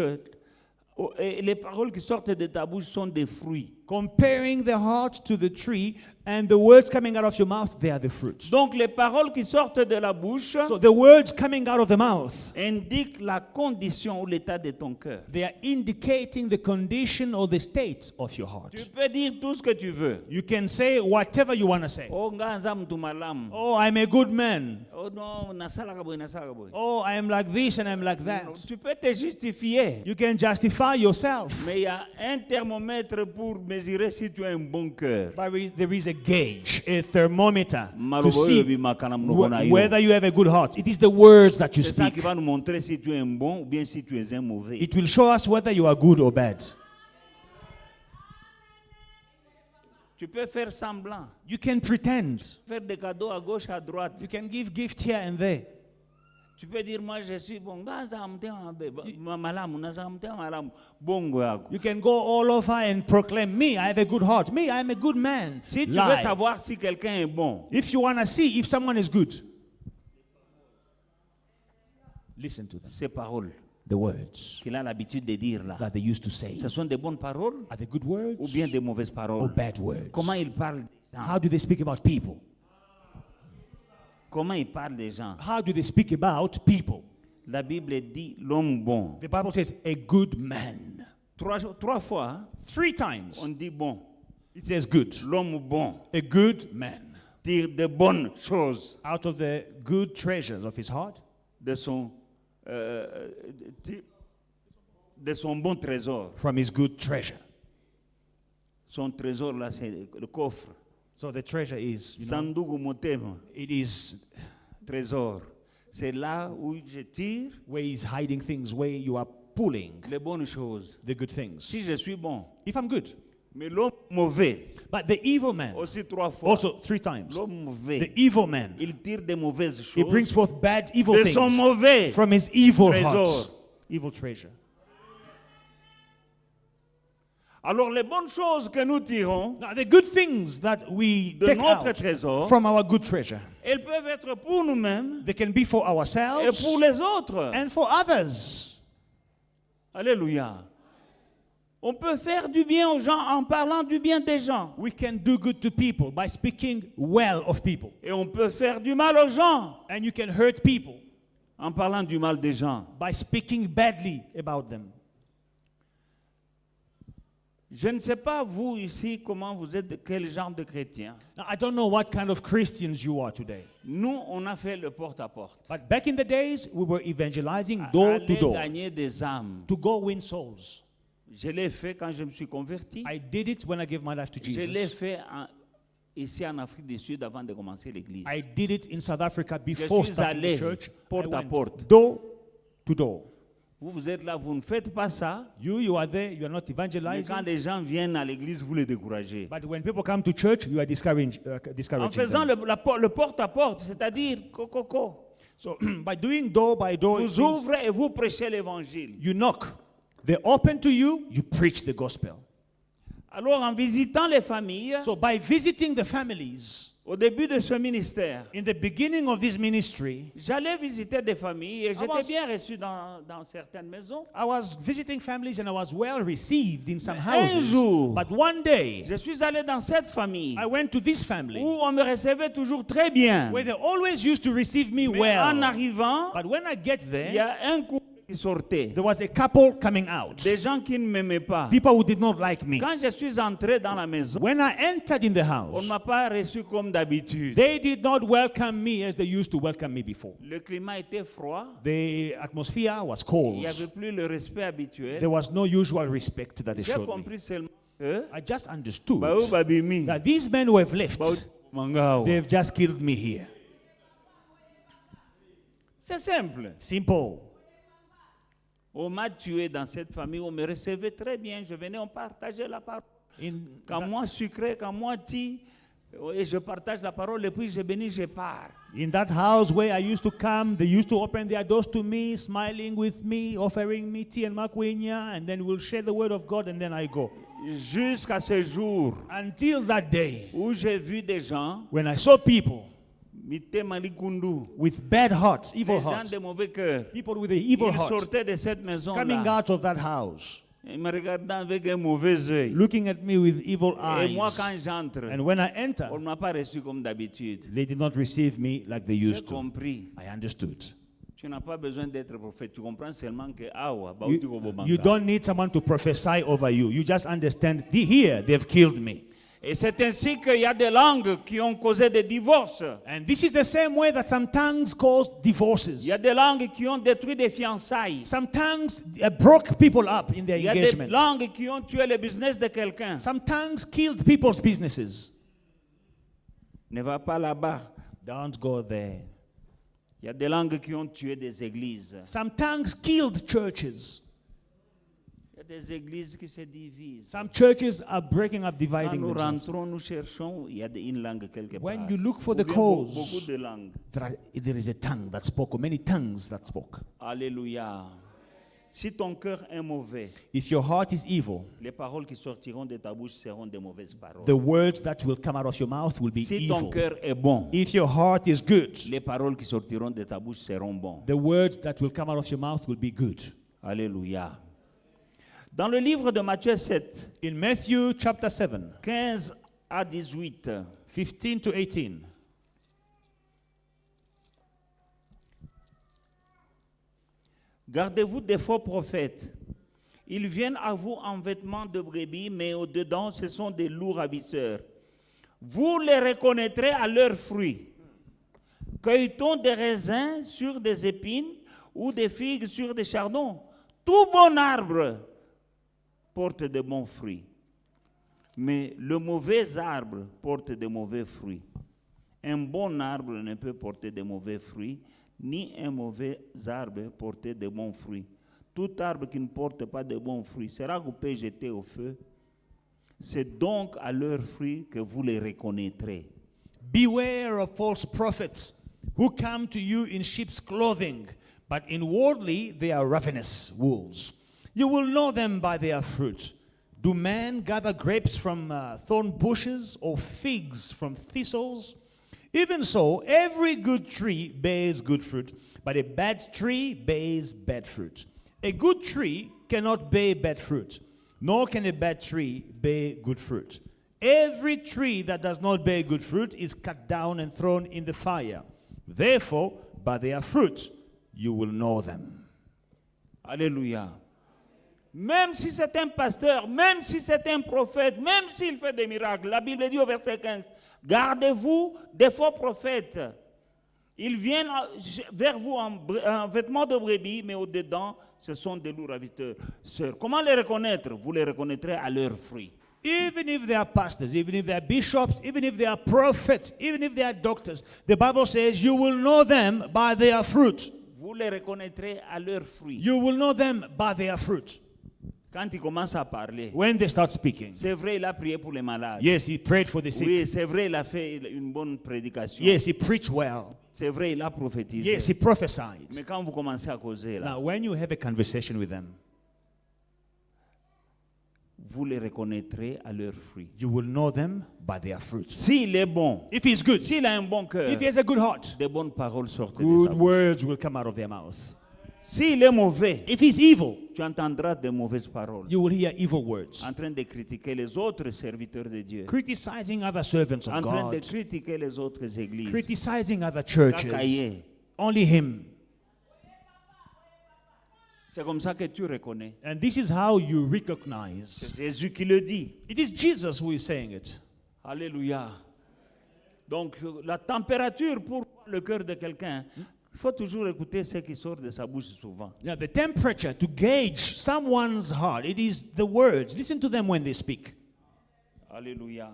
A: Et les paroles qui sortent de ta bouche sont des fruits.
B: Comparing the heart to the tree, and the words coming out of your mouth, they are the fruit.
A: Donc les paroles qui sortent de la bouche
B: So the words coming out of the mouth,
A: indiquent la condition ou l'état de ton cœur.
B: they are indicating the condition or the state of your
A: Tu
B: heart.
A: peux dire tout ce que tu veux.
B: You can say whatever you want to say.
A: Oh, nganza mtu malamu.
B: Oh, I'm a good man.
A: Oh non, nasalaka boy, nasalaka boy.
B: Oh, I am like this and I'm like that.
A: Tu peux te justifier.
B: You can justify yourself.
A: Mais il y a un thermomètre pour mesurer si tu as un bon cœur.
B: But there is a gauge, a thermometer to
A: Malobo
B: see
A: yobi makana mnokona yo.
B: whether you have a good heart. It is the words that you
A: C'est ça
B: speak.
A: qui va nous montrer si tu es un bon ou bien si tu es un mauvais.
B: It will show us whether you are good or bad.
A: Tu peux faire semblant,
B: You can pretend.
A: faire des cadeaux à gauche, à droite.
B: You can give gift here and there.
A: Tu peux dire moi je suis bon. Ngaza mtema malamu, naza mtema malamu. Bongo yako.
B: You can go all over and proclaim, me, I have a good heart. Me, I am a good man.
A: Si tu
B: Lie.
A: veux savoir si quelqu'un est bon,
B: If you want to see if someone is good, listen to them.
A: ces paroles
B: The words
A: qu'il a l'habitude de dire là,
B: that they used to say.
A: ce sont des bonnes paroles
B: Are they good words
A: ou bien des mauvaises
B: or
A: paroles?
B: bad words?
A: Comment il parle des gens?
B: How do they speak about people?
A: Comment il parle des gens?
B: How do they speak about people?
A: La Bible dit l'homme bon.
B: The Bible says a good man.
A: Trois fois, hein,
B: 3 times
A: on dit bon.
B: it says good.
A: L'homme bon
B: A good man.
A: tire de bonnes choses
B: Out of the good treasures of his heart,
A: de son bon trésor.
B: from his good treasure.
A: Son trésor là, c'est le coffre.
B: So the treasure is,
A: Sanduku motema,
B: it is
A: trésor. C'est là où je tire
B: where he's hiding things, where you are pulling
A: les bonnes choses.
B: the good things.
A: Si je suis bon,
B: If I'm good.
A: mais l'homme mauvais,
B: But the evil man,
A: aussi 3 fois,
B: also 3 times,
A: l'homme mauvais,
B: the evil man,
A: il tire des mauvaises
B: he brings
A: choses
B: forth bad, evil
A: de son
B: things
A: mauvais.
B: from his evil
A: trésor.
B: heart. Evil treasure.
A: Alors les bonnes choses que nous tirons
B: Now, the good things that we
A: de
B: take
A: notre
B: out
A: trésor,
B: from our good treasure,
A: elles peuvent être pour nous-mêmes
B: they can be for
A: et
B: ourselves
A: pour les autres.
B: and for others.
A: Alléluia. On peut faire du bien aux gens en parlant du bien des gens.
B: We can do good to people by speaking well of people.
A: Et on peut faire du mal aux gens
B: And you can hurt people
A: en parlant du mal des gens.
B: by speaking badly about them.
A: Je ne sais pas, vous ici, comment vous êtes, de quel genre de chrétien.
B: Now, I don't know what kind of Christians you are today.
A: Nous, on a fait le porte-à-porte.
B: But back in the days, we were evangelizing door to
A: Aller
B: door
A: gagner des âmes.
B: to go win souls.
A: Je l'ai fait quand je me suis converti.
B: I did it when I gave my life to
A: Je l'ai
B: Jesus.
A: fait ici en Afrique du Sud avant de commencer l'église.
B: I did it in South Africa before
A: suis
B: starting
A: allé
B: the church.
A: porte
B: I
A: à
B: went
A: porte.
B: door to door.
A: Vous êtes là, vous ne faites pas ça.
B: You are there, you are not
A: Mais quand
B: evangelizing.
A: les gens viennent à l'église, vous les découragez.
B: But when people come to church, you are discouraging
A: En faisant
B: them.
A: le porte-à-porte, c'est-à-dire,
B: So by doing door by door, it
A: vous
B: means
A: ouvrez et vous prêchez l'évangile.
B: you knock. They open to you, you preach the gospel.
A: Alors, en visitant les familles,
B: So by visiting the families,
A: au début de ce ministère,
B: in the beginning of this ministry,
A: j'allais visiter des familles et j'étais
B: was-
A: bien reçu dans certaines maisons.
B: I was visiting families and I was well received in some
A: Mais un
B: houses.
A: jour,
B: But one day,
A: Je suis allé dans cette famille
B: I went to this family
A: où on me recevait toujours très bien.
B: where they always used to receive me
A: Mais en
B: well.
A: arrivant,
B: But when I get
A: il y
B: there,
A: a un couple qui sortait.
B: there was a couple coming out.
A: Des gens qui ne m'aimaient pas.
B: People who did not like me.
A: Quand je suis entré dans la maison,
B: When I entered in the
A: on ne
B: house,
A: m'a pas reçu comme d'habitude.
B: they did not welcome me as they used to welcome me before.
A: Le climat était froid.
B: The atmosphere was
A: Il
B: cold.
A: n'y avait plus le respect habituel.
B: There was no usual respect that they
A: J'ai
B: showed me.
A: compris seulement que
B: I just understood
A: Baou Babimi,
B: that these men who have left,
A: Baou Mangao.
B: they've just killed me here.
A: C'est simple.
B: Simple.
A: On m'a tué dans cette famille, on me recevait très bien. Je venais, on partageait la parole. Quand moi sucré, quand moi ti, et je partage la parole, et puis je bénis, je pars.
B: In that house where I used to come, they used to open their doors to me, smiling with me, offering me tea and makwenya, and then we'll share the word of God, and then I go.
A: Jusqu'à ce jour
B: Until that day,
A: où j'ai vu des gens,
B: when I saw people
A: Mité Malikundu,
B: with bad hearts, evil
A: des gens
B: hearts,
A: de mauvais cœur,
B: people with an evil
A: ils
B: heart,
A: sortaient de cette
B: coming
A: maison-là,
B: out of that house,
A: ils me regardant avec un mauvais œil.
B: looking at me with evil
A: Et moi,
B: eyes.
A: quand j'entre,
B: And when I enter,
A: on ne m'a pas reçu comme d'habitude.
B: they did not receive me like they
A: J'ai
B: used to.
A: compris.
B: I understood.
A: Tu n'as pas besoin d'être prophète. Tu comprends seulement que awa,
B: You don't need someone to prophesy over you. You just understand, here, they've killed me.
A: Et c'est ainsi qu'il y a des langues qui ont causé des divorces.
B: And this is the same way that some tongues cause
A: Il
B: divorces.
A: y a des langues qui ont détruit des fiançailles.
B: Some tongues broke people up in their
A: Il y a des
B: engagement.
A: langues qui ont tué le business de quelqu'un.
B: Some tongues killed people's businesses.
A: Ne va pas là-bas.
B: Don't go there.
A: Il y a des langues qui ont tué des églises.
B: Some tongues killed churches.
A: Il y a des églises qui se divisent.
B: Some churches are breaking up,
A: Quand
B: dividing
A: nous
B: themselves.
A: rentrons, nous cherchons, il y a une langue quelque part.
B: When you look for
A: Ou
B: the
A: bien
B: cause,
A: beaucoup de langues.
B: there is a tongue that spoke, or many tongues that spoke.
A: Alléluia. Si ton cœur est mauvais,
B: If your heart is evil,
A: les paroles qui sortiront de ta bouche seront de mauvaises paroles.
B: the words that will come out of your mouth will be
A: Si ton
B: evil.
A: cœur est bon,
B: If your heart is good,
A: les paroles qui sortiront de ta bouche seront bonnes.
B: the words that will come out of your mouth will be good.
A: Alléluia. Dans le livre de Matthieu 7,
B: In Matthew chapter 7,
A: 15 à 18,
B: 15 to 18,
A: gardez-vous des faux prophètes. Ils viennent à vous en vêtements de brebis, mais au-dedans, ce sont des loups ravisseurs. Vous les reconnaîtrez à leurs fruits. Cueille-t-on des raisins sur des épines ou des figues sur des chardons? Tout bon arbre porte de bons fruits. Mais le mauvais arbre porte de mauvais fruits. Un bon arbre ne peut porter de mauvais fruits, ni un mauvais arbre porter de bons fruits. Tout arbre qui ne porte pas de bons fruits sera coupé et jeté au feu. C'est donc à leurs fruits que vous les reconnaîtrez.
B: beware of false prophets who come to you in sheep's clothing, but inwardly they are ravenous wolves. You will know them by their fruit. Do men gather grapes from thorn bushes or figs from thistles? Even so, every good tree bears good fruit, but a bad tree bears bad fruit. A good tree cannot bear bad fruit, nor can a bad tree bear good fruit. Every tree that does not bear good fruit is cut down and thrown in the fire. Therefore, by their fruit, you will know them.
A: Alléluia. Même si c'est un pasteur, même si c'est un prophète, même s'il fait des miracles, la Bible dit au verset 15, gardez-vous des faux prophètes. Ils viennent vers vous en vêtements de brebis, mais au-dedans, ce sont des loups ravisseurs. Comment les reconnaître? Vous les reconnaîtrez à leurs fruits.
B: Even if they are pastors, even if they are bishops, even if they are prophets, even if they are doctors, the Bible says you will know them by their fruit.
A: Vous les reconnaîtrez à leurs fruits.
B: You will know them by their fruit.
A: Quand il commence à parler,
B: When they start speaking.
A: c'est vrai, il a prié pour les malades.
B: Yes, he prayed for the sick.
A: Oui, c'est vrai, il a fait une bonne prédication.
B: Yes, he preached well.
A: C'est vrai, il a prophétisé.
B: Yes, he prophesied.
A: Mais quand vous commencez à causer là,
B: Now, when you have a conversation with them,
A: vous les reconnaîtrez à leurs fruits.
B: you will know them by their fruit.
A: S'il est bon,
B: If he's good,
A: s'il a un bon cœur,
B: if he has a good heart,
A: des bonnes paroles sortent de
B: good
A: sa bouche.
B: words will come out of their mouth.
A: S'il est mauvais,
B: If he's evil,
A: tu entendras de mauvaises paroles
B: you will hear evil words.
A: en train de critiquer les autres serviteurs de Dieu,
B: Criticizing other servants
A: en
B: of
A: train de
B: God,
A: critiquer les autres églises.
B: criticizing other churches.
A: Cacaillé.
B: Only him.
A: C'est comme ça que tu reconnais.
B: And this is how you
A: C'est
B: recognize.
A: Jésus qui le dit.
B: It is Jesus who is saying it.
A: Alléluia. Donc, la température pour le cœur de quelqu'un, il faut toujours écouter ce qui sort de sa bouche souvent.
B: Now, the temperature to gauge someone's heart, it is the words. Listen to them when they speak.
A: Alléluia.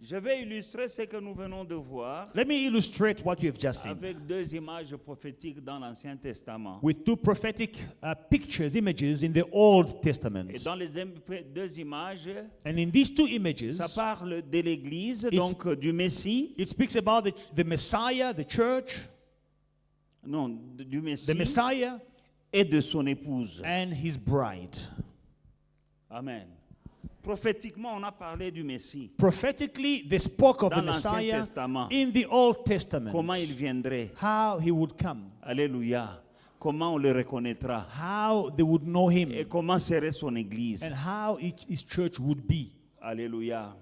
A: Je vais illustrer ce que nous venons de voir
B: Let me illustrate what you have just seen
A: avec deux images prophétiques dans l'Ancien Testament.
B: with two prophetic pictures, images in the Old
A: Et
B: Testament.
A: dans les deux images,
B: And in these two images,
A: ça parle de l'Église,
B: It's-
A: donc du Messie,
B: it speaks about the Messiah, the church,
A: non, du
B: the
A: Messie
B: Messiah,
A: et de son épouse.
B: and his bride.
A: Amen. Prophétiquement, on a parlé du Messie.
B: Prophetically, they spoke of
A: Dans
B: the
A: l'Ancien
B: Messiah
A: Testament.
B: in the Old Testament.
A: Comment il viendrait.
B: How he would come,
A: Alléluia. Comment on le reconnaîtra.
B: how they would know him,
A: Et comment serait son Église.
B: and how his church would be.
A: Alléluia.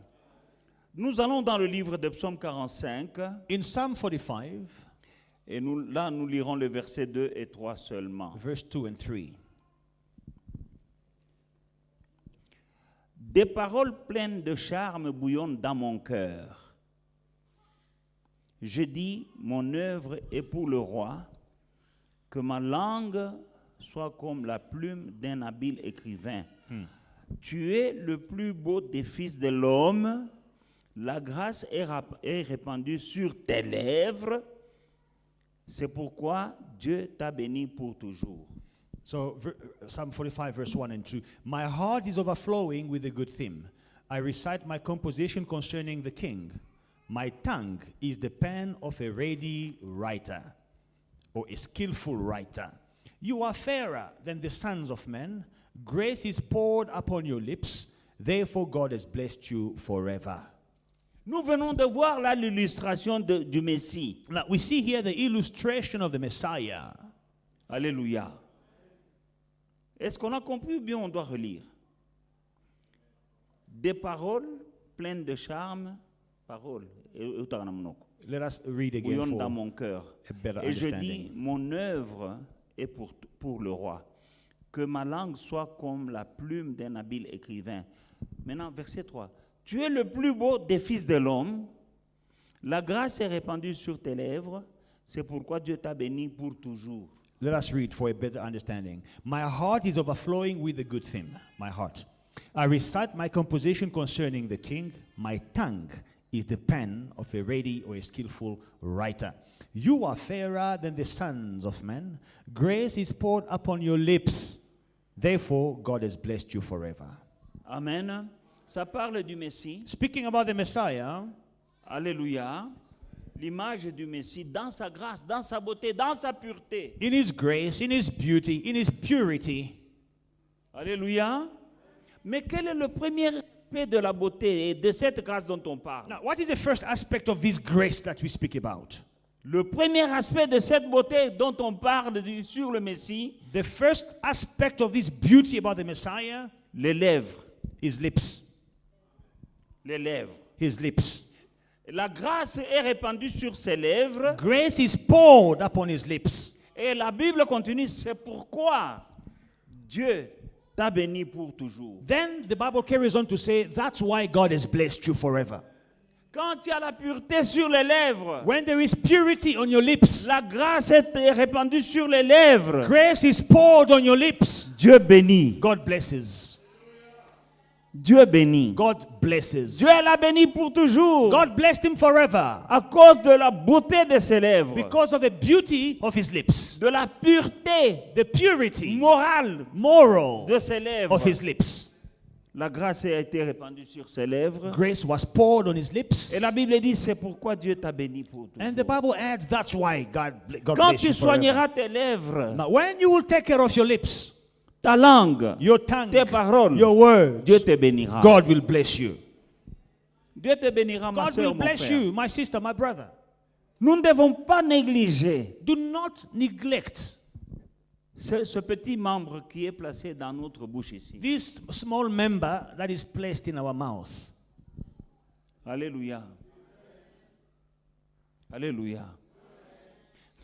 A: Nous allons dans le livre de Psaume 45.
B: In Psalm 45,
A: Et là, nous lirons le verset 2 et 3 seulement.
B: verse 2 and 3.
A: Des paroles pleines de charme bouillonnent dans mon cœur. Je dis, mon œuvre est pour le roi, que ma langue soit comme la plume d'un habile écrivain. Tu es le plus beau des fils de l'homme, la grâce est répandue sur tes lèvres, c'est pourquoi Dieu t'a béni pour toujours.
B: So, Psalm 45, verse 1 and 2. My heart is overflowing with a good theme. I recite my composition concerning the king. My tongue is the pen of a ready writer, or a skillful writer. You are fairer than the sons of men. Grace is poured upon your lips. Therefore, God has blessed you forever.
A: Nous venons de voir là l'illustration du Messie.
B: Now, we see here the illustration of the Messiah.
A: Alléluia. Est-ce qu'on a compris ou bien on doit relire? Des paroles pleines de charme, paroles,
B: Let us read again
A: bouillonnent dans
B: for
A: mon cœur.
B: a better
A: Et je dis,
B: understanding.
A: mon œuvre est pour le roi. Que ma langue soit comme la plume d'un habile écrivain. Maintenant, verset 3. Tu es le plus beau des fils de l'homme. La grâce est répandue sur tes lèvres. C'est pourquoi Dieu t'a béni pour toujours.
B: Let us read for a better understanding. My heart is overflowing with a good theme. My heart. I recite my composition concerning the king. My tongue is the pen of a ready or a skillful writer. You are fairer than the sons of men. Grace is poured upon your lips. Therefore, God has blessed you forever.
A: Amen. Ça parle du Messie.
B: Speaking about the Messiah,
A: Alléluia. L'image du Messie dans sa grâce, dans sa beauté, dans sa pureté.
B: in his grace, in his beauty, in his purity.
A: Alléluia. Mais quel est le premier aspect de la beauté et de cette grâce dont on parle?
B: Now, what is the first aspect of this grace that we speak about?
A: Le premier aspect de cette beauté dont on parle sur le Messie,
B: The first aspect of this beauty about the Messiah,
A: Les lèvres.
B: His lips.
A: Les lèvres.
B: His lips.
A: La grâce est répandue sur ses lèvres.
B: Grace is poured upon his lips.
A: Et la Bible continue, c'est pourquoi Dieu t'a béni pour toujours.
B: Then the Bible carries on to say, that's why God has blessed you forever.
A: Quand il y a la pureté sur les lèvres,
B: When there is purity on your lips,
A: la grâce est répandue sur les lèvres.
B: grace is poured on your lips.
A: Dieu bénit.
B: God blesses.
A: Dieu bénit.
B: God blesses.
A: Dieu l'a béni pour toujours.
B: God blessed him forever
A: À cause de la beauté de ses lèvres,
B: because of the beauty of his lips,
A: de la pureté
B: the purity,
A: morale
B: moral
A: de ses lèvres.
B: of his lips.
A: La grâce a été répandue sur ses lèvres.
B: Grace was poured on his lips.
A: Et la Bible dit, c'est pourquoi Dieu t'a béni pour toujours.
B: And the Bible adds, that's why God
A: Quand
B: bless
A: tu
B: you forever.
A: soigneras tes lèvres,
B: Now, when you will take care of your lips,
A: ta langue,
B: your tongue,
A: tes paroles,
B: your words,
A: Dieu te bénira.
B: God will bless you.
A: Dieu te bénira, ma
B: God
A: soeur,
B: will
A: mon
B: bless
A: frère.
B: you, my sister, my brother.
A: Nous ne devons pas négliger
B: Do not neglect
A: ce petit membre qui est placé dans notre bouche ici.
B: this small member that is placed in our mouth.
A: Alléluia. Alléluia.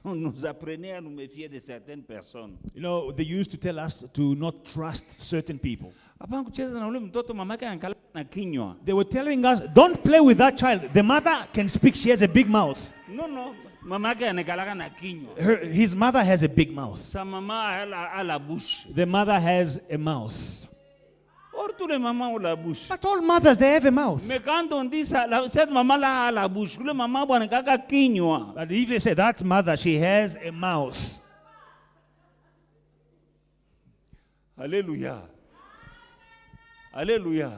A: On nous apprenait à nous méfier de certaines personnes.
B: You know, they used to tell us to not trust certain people.
A: Hapa kucheza na ule mtoto mamake anakala na kinywa.
B: They were telling us, don't play with that child. The mother can speak, she has a big mouth.
A: Non, mamake anakalaka na kinywa.
B: His mother has a big mouth.
A: Sa maman a la bouche.
B: The mother has a mouth.
A: Or tous les mamans ont la bouche.
B: But all mothers, they have a mouth.
A: Mais quand on dit ça, cette maman-là a la bouche, le maman anakaka kinywa.
B: But if they say that mother, she has a mouth.
A: Alléluia. Alléluia.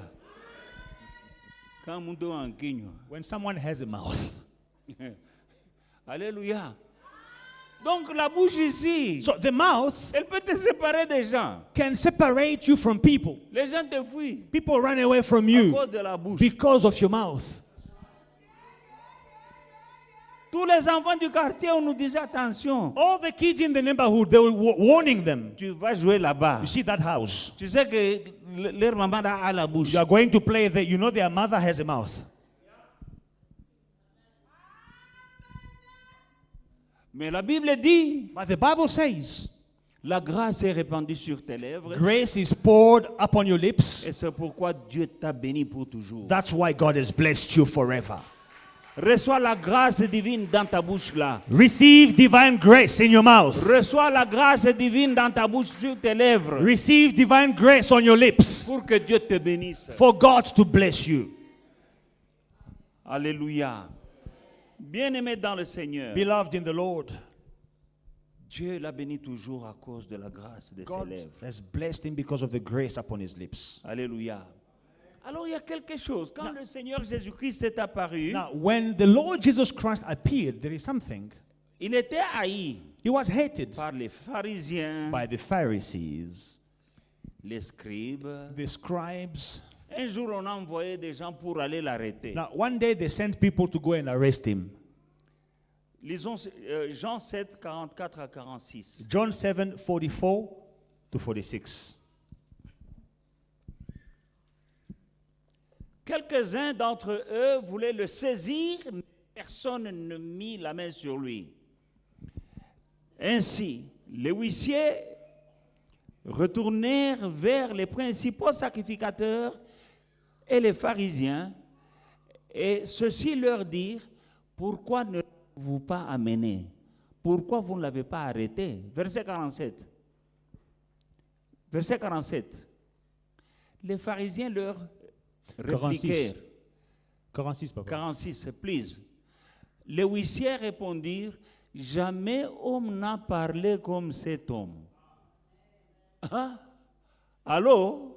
A: Quand mtu a un kinywa.
B: When someone has a mouth.
A: Alléluia. Donc la bouche ici,
B: So the mouth
A: elle peut te séparer des gens.
B: can separate you from people.
A: Les gens te fuient
B: People run away from
A: à
B: you
A: cause de la bouche.
B: because of your mouth.
A: Tous les enfants du quartier, on nous disait attention,
B: All the kids in the neighborhood, they were warning them.
A: tu vas jouer là-bas.
B: You see that house?
A: Tu sais que leur maman a la bouche.
B: You are going to play there. You know their mother has a mouth.
A: Mais la Bible dit,
B: But the Bible says,
A: la grâce est répandue sur tes lèvres.
B: grace is poured upon your lips.
A: Et c'est pourquoi Dieu t'a béni pour toujours.
B: That's why God has blessed you forever.
A: Reçois la grâce divine dans ta bouche là.
B: Receive divine grace in your mouth.
A: Reçois la grâce divine dans ta bouche sur tes lèvres.
B: Receive divine grace on your lips
A: Pour que Dieu te bénisse.
B: for God to bless you.
A: Alléluia. Bien-aimé dans le Seigneur,
B: Beloved in the Lord,
A: Dieu l'a béni toujours à cause de la grâce de ses
B: God
A: lèvres.
B: has blessed him because of the grace upon his lips.
A: Alléluia. Alors il y a quelque chose. Quand le Seigneur Jésus-Christ est apparu,
B: Now, when the Lord Jesus Christ appeared, there is something.
A: il était haï
B: He was hated
A: par les pharisiens,
B: by the Pharisees,
A: les scribes.
B: the scribes.
A: Un jour, on a envoyé des gens pour aller l'arrêter.
B: Now, one day they sent people to go and arrest him.
A: Lisons Jean 7, 44 à 46.
B: John 7, 44 to 46.
A: Quelques-uns d'entre eux voulaient le saisir, mais personne ne mit la main sur lui. Ainsi, les huissiers retournèrent vers les principaux sacrificateurs et les pharisiens, et ceux-ci leur dirent, pourquoi ne l'avez-vous pas amené? Pourquoi vous ne l'avez pas arrêté? Verset 47. Verset 47. Les pharisiens leur répliquèrent.
B: 46, papa.
A: 46, please. Les huissiers répondirent, jamais homme n'a parlé comme cet homme. Hein? Allô?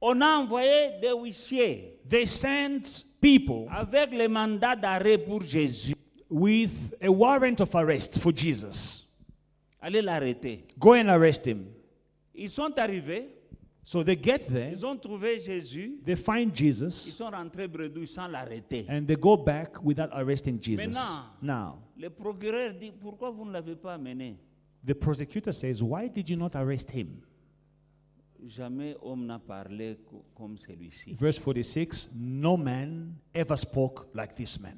A: On a envoyé des huissiers
B: They sent people
A: avec le mandat d'arrêt pour Jésus.
B: with a warrant of arrest for Jesus.
A: Allez l'arrêter.
B: Go and arrest him.
A: Ils sont arrivés,
B: So they get there,
A: ils ont trouvé Jésus,
B: they find
A: ils
B: Jesus,
A: sont rentrés bredouilles sans l'arrêter.
B: and they go back without arresting Jesus.
A: Maintenant.
B: Now,
A: Le procureur dit, pourquoi vous ne l'avez pas amené?
B: the prosecutor says, why did you not arrest him?
A: Jamais homme n'a parlé comme celui-ci.
B: Verse 46, no man ever spoke like this man.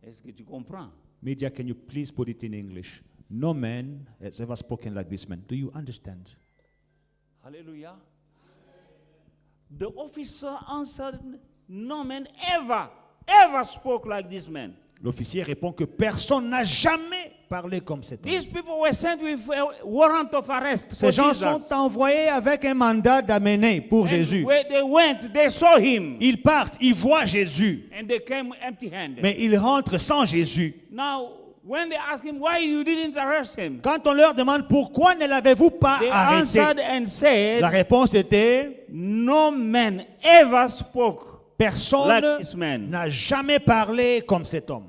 A: Est-ce que tu comprends?
B: Media, can you please put it in English? No man has ever spoken like this man. Do you understand?
A: Hallelujah. The officer answered, no man ever spoke like this man.
B: L'officier répond que personne n'a jamais parlé comme cet homme.
A: These people were sent with a warrant of arrest for
B: Ces gens
A: Jesus.
B: sont envoyés avec un mandat d'amener pour
A: And
B: Jésus.
A: when they went, they saw him.
B: Ils partent, ils voient Jésus,
A: And they came empty-handed.
B: mais ils rentrent sans Jésus.
A: Now, when they asked him why you didn't arrest him,
B: Quand on leur demande pourquoi ne l'avez-vous pas
A: they
B: arrêté,
A: answered and said,
B: la réponse était
A: no man ever spoke
B: personne
A: like this man.
B: n'a jamais parlé comme cet homme.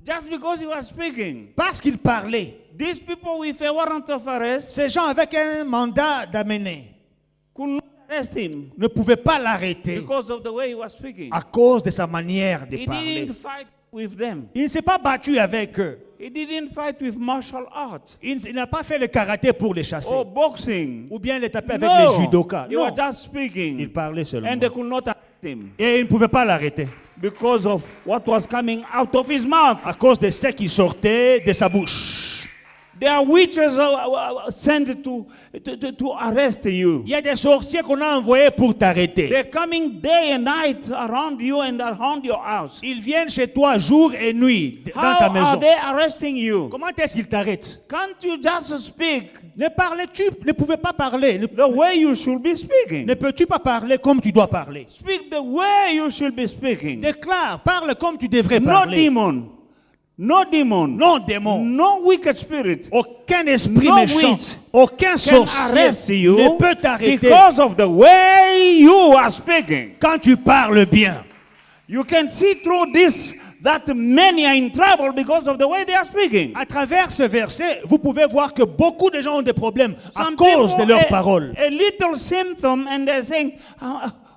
A: Just because he was speaking.
B: Parce qu'il parlait.
A: These people with a warrant of arrest
B: Ces gens avec un mandat d'amener
A: could not arrest him
B: ne pouvaient pas l'arrêter
A: because of the way he was speaking.
B: à cause de sa manière de
A: He
B: parler.
A: didn't fight with them.
B: Il ne s'est pas battu avec eux.
A: He didn't fight with martial arts
B: Il n'a pas fait le karaté pour les chasser.
A: or boxing.
B: Ou bien les taper avec
A: No,
B: les judokas.
A: he
B: Non,
A: was just
B: il
A: speaking,
B: parlait seulement.
A: and they could not arrest him
B: Et ils ne pouvaient pas l'arrêter
A: because of what was coming out of his mouth.
B: à cause de ce qui sortait de sa bouche.
A: There are witches sent to arrest you.
B: Il y a des sorciers qu'on a envoyés pour t'arrêter.
A: They're coming day and night around you and around your house.
B: Ils viennent chez toi jour et nuit dans
A: How
B: ta
A: are
B: maison.
A: they arresting you?
B: Comment est-ce qu'ils t'arrêtent?
A: Can't you just speak
B: Ne pouvais pas parler.
A: the way you should be speaking?
B: Ne peux-tu pas parler comme tu dois parler?
A: Speak the way you should be speaking.
B: Déclare, parle comme tu devrais
A: No
B: parler.
A: demon, no demon,
B: Non démon.
A: no wicked spirit
B: Aucun esprit
A: No
B: méchant,
A: witch
B: aucun
A: can
B: sorcier
A: arrest you
B: ne peut t'arrêter
A: because of the way you are speaking.
B: quand tu parles bien.
A: You can see through this that many are in trouble because of the way they are speaking.
B: À travers ce verset, vous pouvez voir que beaucoup de gens ont des problèmes à
A: Some
B: cause de
A: people,
B: leurs paroles.
A: a little symptom and they're saying,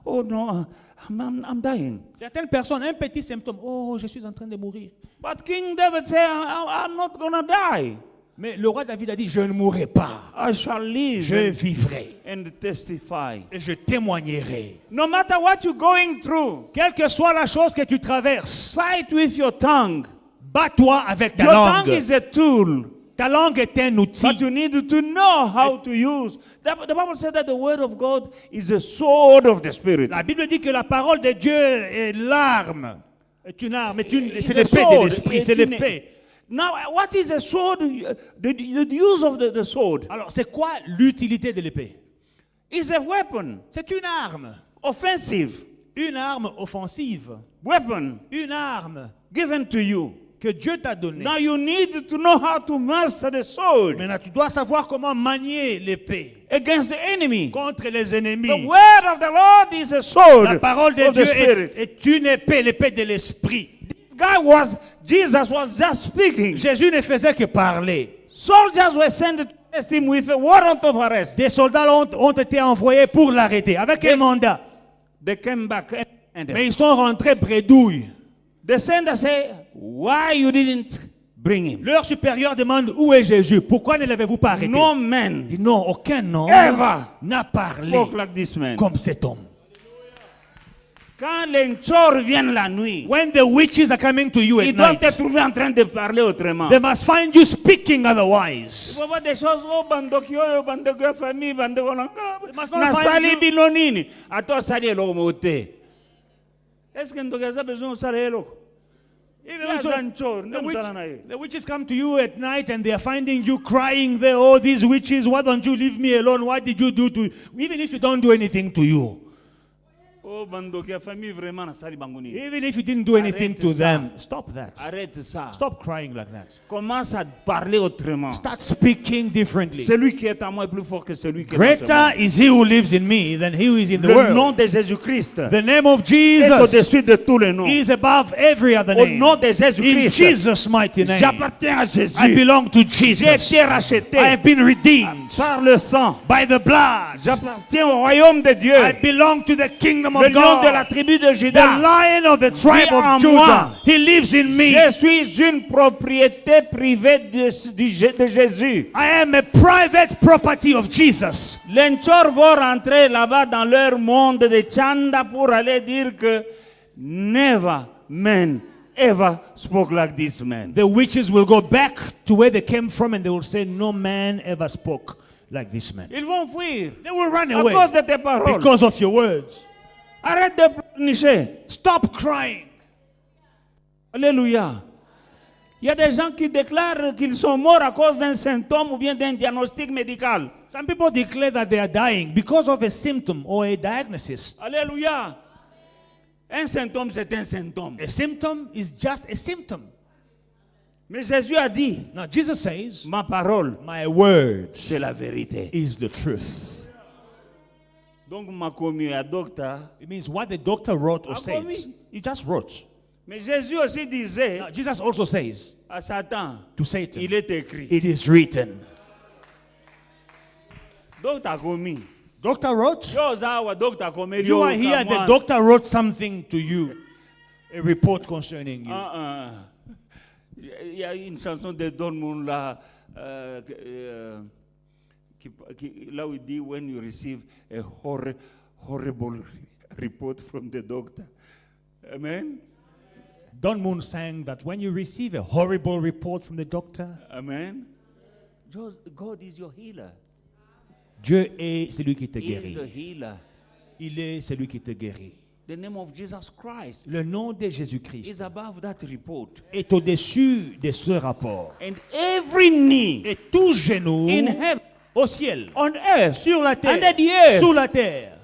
A: oh no, I'm dying.
B: Certaines personnes, un petit symptôme, oh, je suis en train de mourir.
A: But King David said, I'm not going to die.
B: Mais le roi David a dit, je ne mourrai pas,
A: I shall live
B: je vivrai
A: and testify.
B: et je témoignerai.
A: No matter what you're going through,
B: Quelle que soit la chose que tu traverses,
A: fight with your tongue.
B: bats-toi avec ta
A: Your tongue
B: langue.
A: is a tool,
B: Ta langue est un outil.
A: but you need to know how to use. The Bible said that the word of God is a sword of the Spirit.
B: La Bible dit que la parole de Dieu est l'arme. Est une arme,
A: It's
B: c'est
A: a
B: l'épée
A: sword.
B: de l'esprit, c'est l'épée.
A: Now, what is a sword? The use of the sword
B: Alors, c'est quoi l'utilité de l'épée?
A: is a weapon,
B: C'est une arme.
A: offensive
B: Une arme offensive.
A: weapon
B: Une arme
A: given to you.
B: que Dieu t'a donnée.
A: Now you need to know how to master the sword
B: Maintenant, tu dois savoir comment manier l'épée
A: against the enemy.
B: contre les
A: The
B: ennemis.
A: word of the Lord is a sword
B: La parole de
A: of the
B: Dieu
A: Spirit.
B: est une épée, l'épée de l'esprit.
A: Jesus was just speaking.
B: Jésus ne faisait que parler.
A: Soldiers were sent to arrest him with a warrant of arrest.
B: Des soldats ont été envoyés pour l'arrêter avec un mandat.
A: They came back and
B: Mais ils sont rentrés bredouilles.
A: the sender said, why you didn't bring him?
B: Leur supérieur demande où est Jésus? Pourquoi ne l'avez-vous pas arrêté?
A: No man
B: Il dit non, aucun homme
A: Ever
B: n'a parlé
A: spoke like this man.
B: comme cet homme.
A: Quand les tchors viennent la nuit,
B: When the witches are coming to you at
A: ils doivent
B: night,
A: te trouver en train de parler autrement.
B: they must find you speaking
A: Il
B: otherwise.
A: faut voir des choses, oh, bandoki oyo, bandoki ya famille, bandoki nanga.
B: must not
A: Na
B: find
A: sali
B: you-
A: bino nini? Ato sali eloko mote. Est-ce que ndoki aza besoin osala eloko?
B: Even
A: Yeah,
B: also,
A: Zancho,
B: the,
A: no
B: witch-
A: msala na ye.
B: the witches come to you at night and they are finding you crying there. Oh, these witches, why don't you leave me alone? What did you do to even if you don't do anything to you?
A: Oh, bandoki ya famille vraiment na sali bango nini?
B: Even if you didn't do anything
A: Arrête
B: to
A: ça.
B: them, stop that.
A: Arrête ça.
B: Stop crying like that.
A: Commence à parler autrement.
B: Start speaking differently.
A: Celui qui est en moi est plus fort que celui qui est dans ce
B: Greater
A: monde.
B: is he who lives in me than he who is in the
A: Le nom
B: world.
A: de Jésus-Christ
B: The name of
A: est
B: Jesus
A: au-dessus de tous les noms.
B: is above every other
A: Au
B: name.
A: nom de
B: In
A: Jésus-Christ,
B: Jesus' mighty name,
A: j'appartiens à
B: I
A: Jésus.
B: belong to
A: J'ai
B: Jesus.
A: été racheté.
B: I have been redeemed. redeemed
A: par le sang.
B: by the blood.
A: J'appartiens au royaume de Dieu.
B: I belong to the kingdom
A: Le
B: of
A: lion de la
B: God.
A: tribu de
B: The
A: Juda.
B: lion of the tribe
A: Vit en
B: of Judah.
A: moi.
B: He lives in me.
A: Je suis une propriété privée de Jésus.
B: I am a private property of Jesus.
A: Les Nchor vont rentrer là-bas dans leur monde de Chanda pour aller dire que never man ever spoke like this man.
B: The witches will go back to where they came from and they will say, no man ever spoke like this man.
A: Ils vont fuir
B: They will run
A: à
B: away
A: cause de tes paroles.
B: because of your words.
A: Arrête de pleurnicher.
B: Stop crying.
A: Alléluia. Il y a des gens qui déclarent qu'ils sont morts à cause d'un symptôme ou bien d'un diagnostic médical.
B: Some people declare that they are dying because of a symptom or a diagnosis.
A: Alléluia. Un symptôme, c'est un symptôme.
B: A symptom is just a symptom.
A: Mais Jésus a dit,
B: Now, Jesus says,
A: ma parole,
B: my word
A: c'est la vérité.
B: is the truth.
A: Donc, ma commis à docteur.
B: It means what the doctor wrote or
A: Ah,
B: said.
A: oui.
B: He just wrote.
A: Mais Jésus aussi disait
B: Now, Jesus also says
A: à Satan,
B: to Satan,
A: il est écrit.
B: it is written.
A: Docteur commis.
B: Doctor wrote.
A: Yo, zawa, docteur commis.
B: You are here, the doctor wrote something to you, a report concerning you.
A: Il y a une chanson de Don Moon là, là où il dit when you receive a horrible report from the doctor. Amen.
B: Don Moon sang that when you receive a horrible report from the doctor,
A: Amen. God is your healer.
B: Dieu est celui qui te
A: He is the
B: guérit.
A: healer.
B: Il est celui qui te guérit.
A: The name of Jesus Christ
B: Le nom de Jésus-Christ
A: is above that report.
B: est au-dessus de ce rapport.
A: And every knee
B: Et tout genou
A: in heaven,
B: au ciel,
A: on earth,
B: sur la terre,
A: under the earth,
B: sous la terre,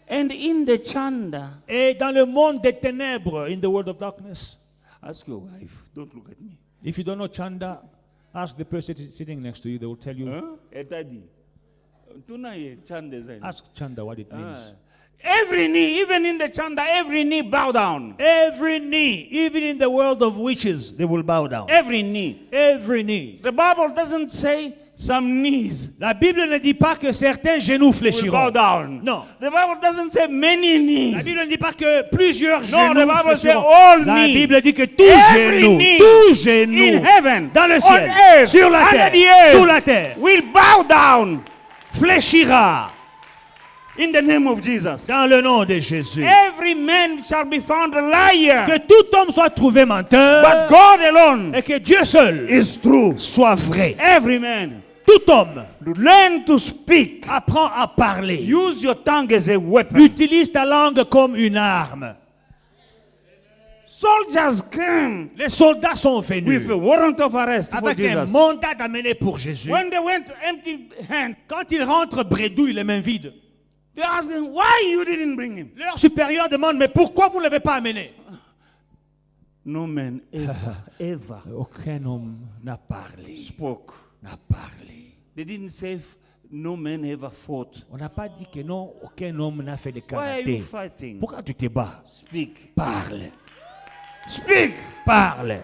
A: and in the chanda.
B: et dans le monde des ténèbres, in the world of darkness.
A: Ask your wife. Don't look at me.
B: If you don't know Chanda, ask the person sitting next to you. They will tell you.
A: Hein? Et t'as dit. Tunaye chanda zaini.
B: Ask Chanda what it means.
A: Every knee, even in the chanda, every knee bow down.
B: Every knee, even in the world of witches, they will bow down.
A: Every knee.
B: Every knee.
A: The Bible doesn't say some knees
B: La Bible ne dit pas que certains genoux
A: will bow
B: fléchiront.
A: down.
B: Non.
A: The Bible doesn't say many
B: La
A: knees.
B: Bible ne dit pas que plusieurs
A: No, the
B: genoux
A: Bible says
B: fléchiront.
A: all
B: La
A: knee.
B: Bible dit que tout
A: Every
B: genou,
A: knee
B: tout
A: in
B: genou,
A: heaven,
B: dans le
A: on
B: ciel,
A: earth,
B: sur la
A: under
B: terre,
A: the earth,
B: sous la terre,
A: will bow down
B: fléchira
A: in the name of Jesus.
B: dans le nom de Jésus.
A: Every man shall be found a liar,
B: Que tout homme soit trouvé menteur
A: but God alone
B: et que Dieu seul
A: is true.
B: soit vrai.
A: Every man.
B: Tout homme
A: Learn to speak.
B: apprend à parler.
A: Use your tongue as a weapon.
B: Utilise ta langue comme une arme.
A: Soldiers came
B: Les soldats sont venus
A: with a warrant of arrest for
B: avec un
A: Jesus.
B: mandat d'amener pour Jésus.
A: When they went empty hand,
B: Quand ils rentrent bredouille, les mains vides,
A: they asked him, why you didn't bring him?
B: leur supérieur demande, mais pourquoi vous ne l'avez pas amené?
A: No man ever
B: Aucun homme n'a parlé.
A: spoke.
B: N'a parlé.
A: They didn't say no man ever fought.
B: On n'a pas dit que non, aucun homme n'a fait de
A: Why are you
B: karaté.
A: fighting?
B: Pourquoi tu te bats?
A: Speak.
B: Parle.
A: Speak.
B: Parle.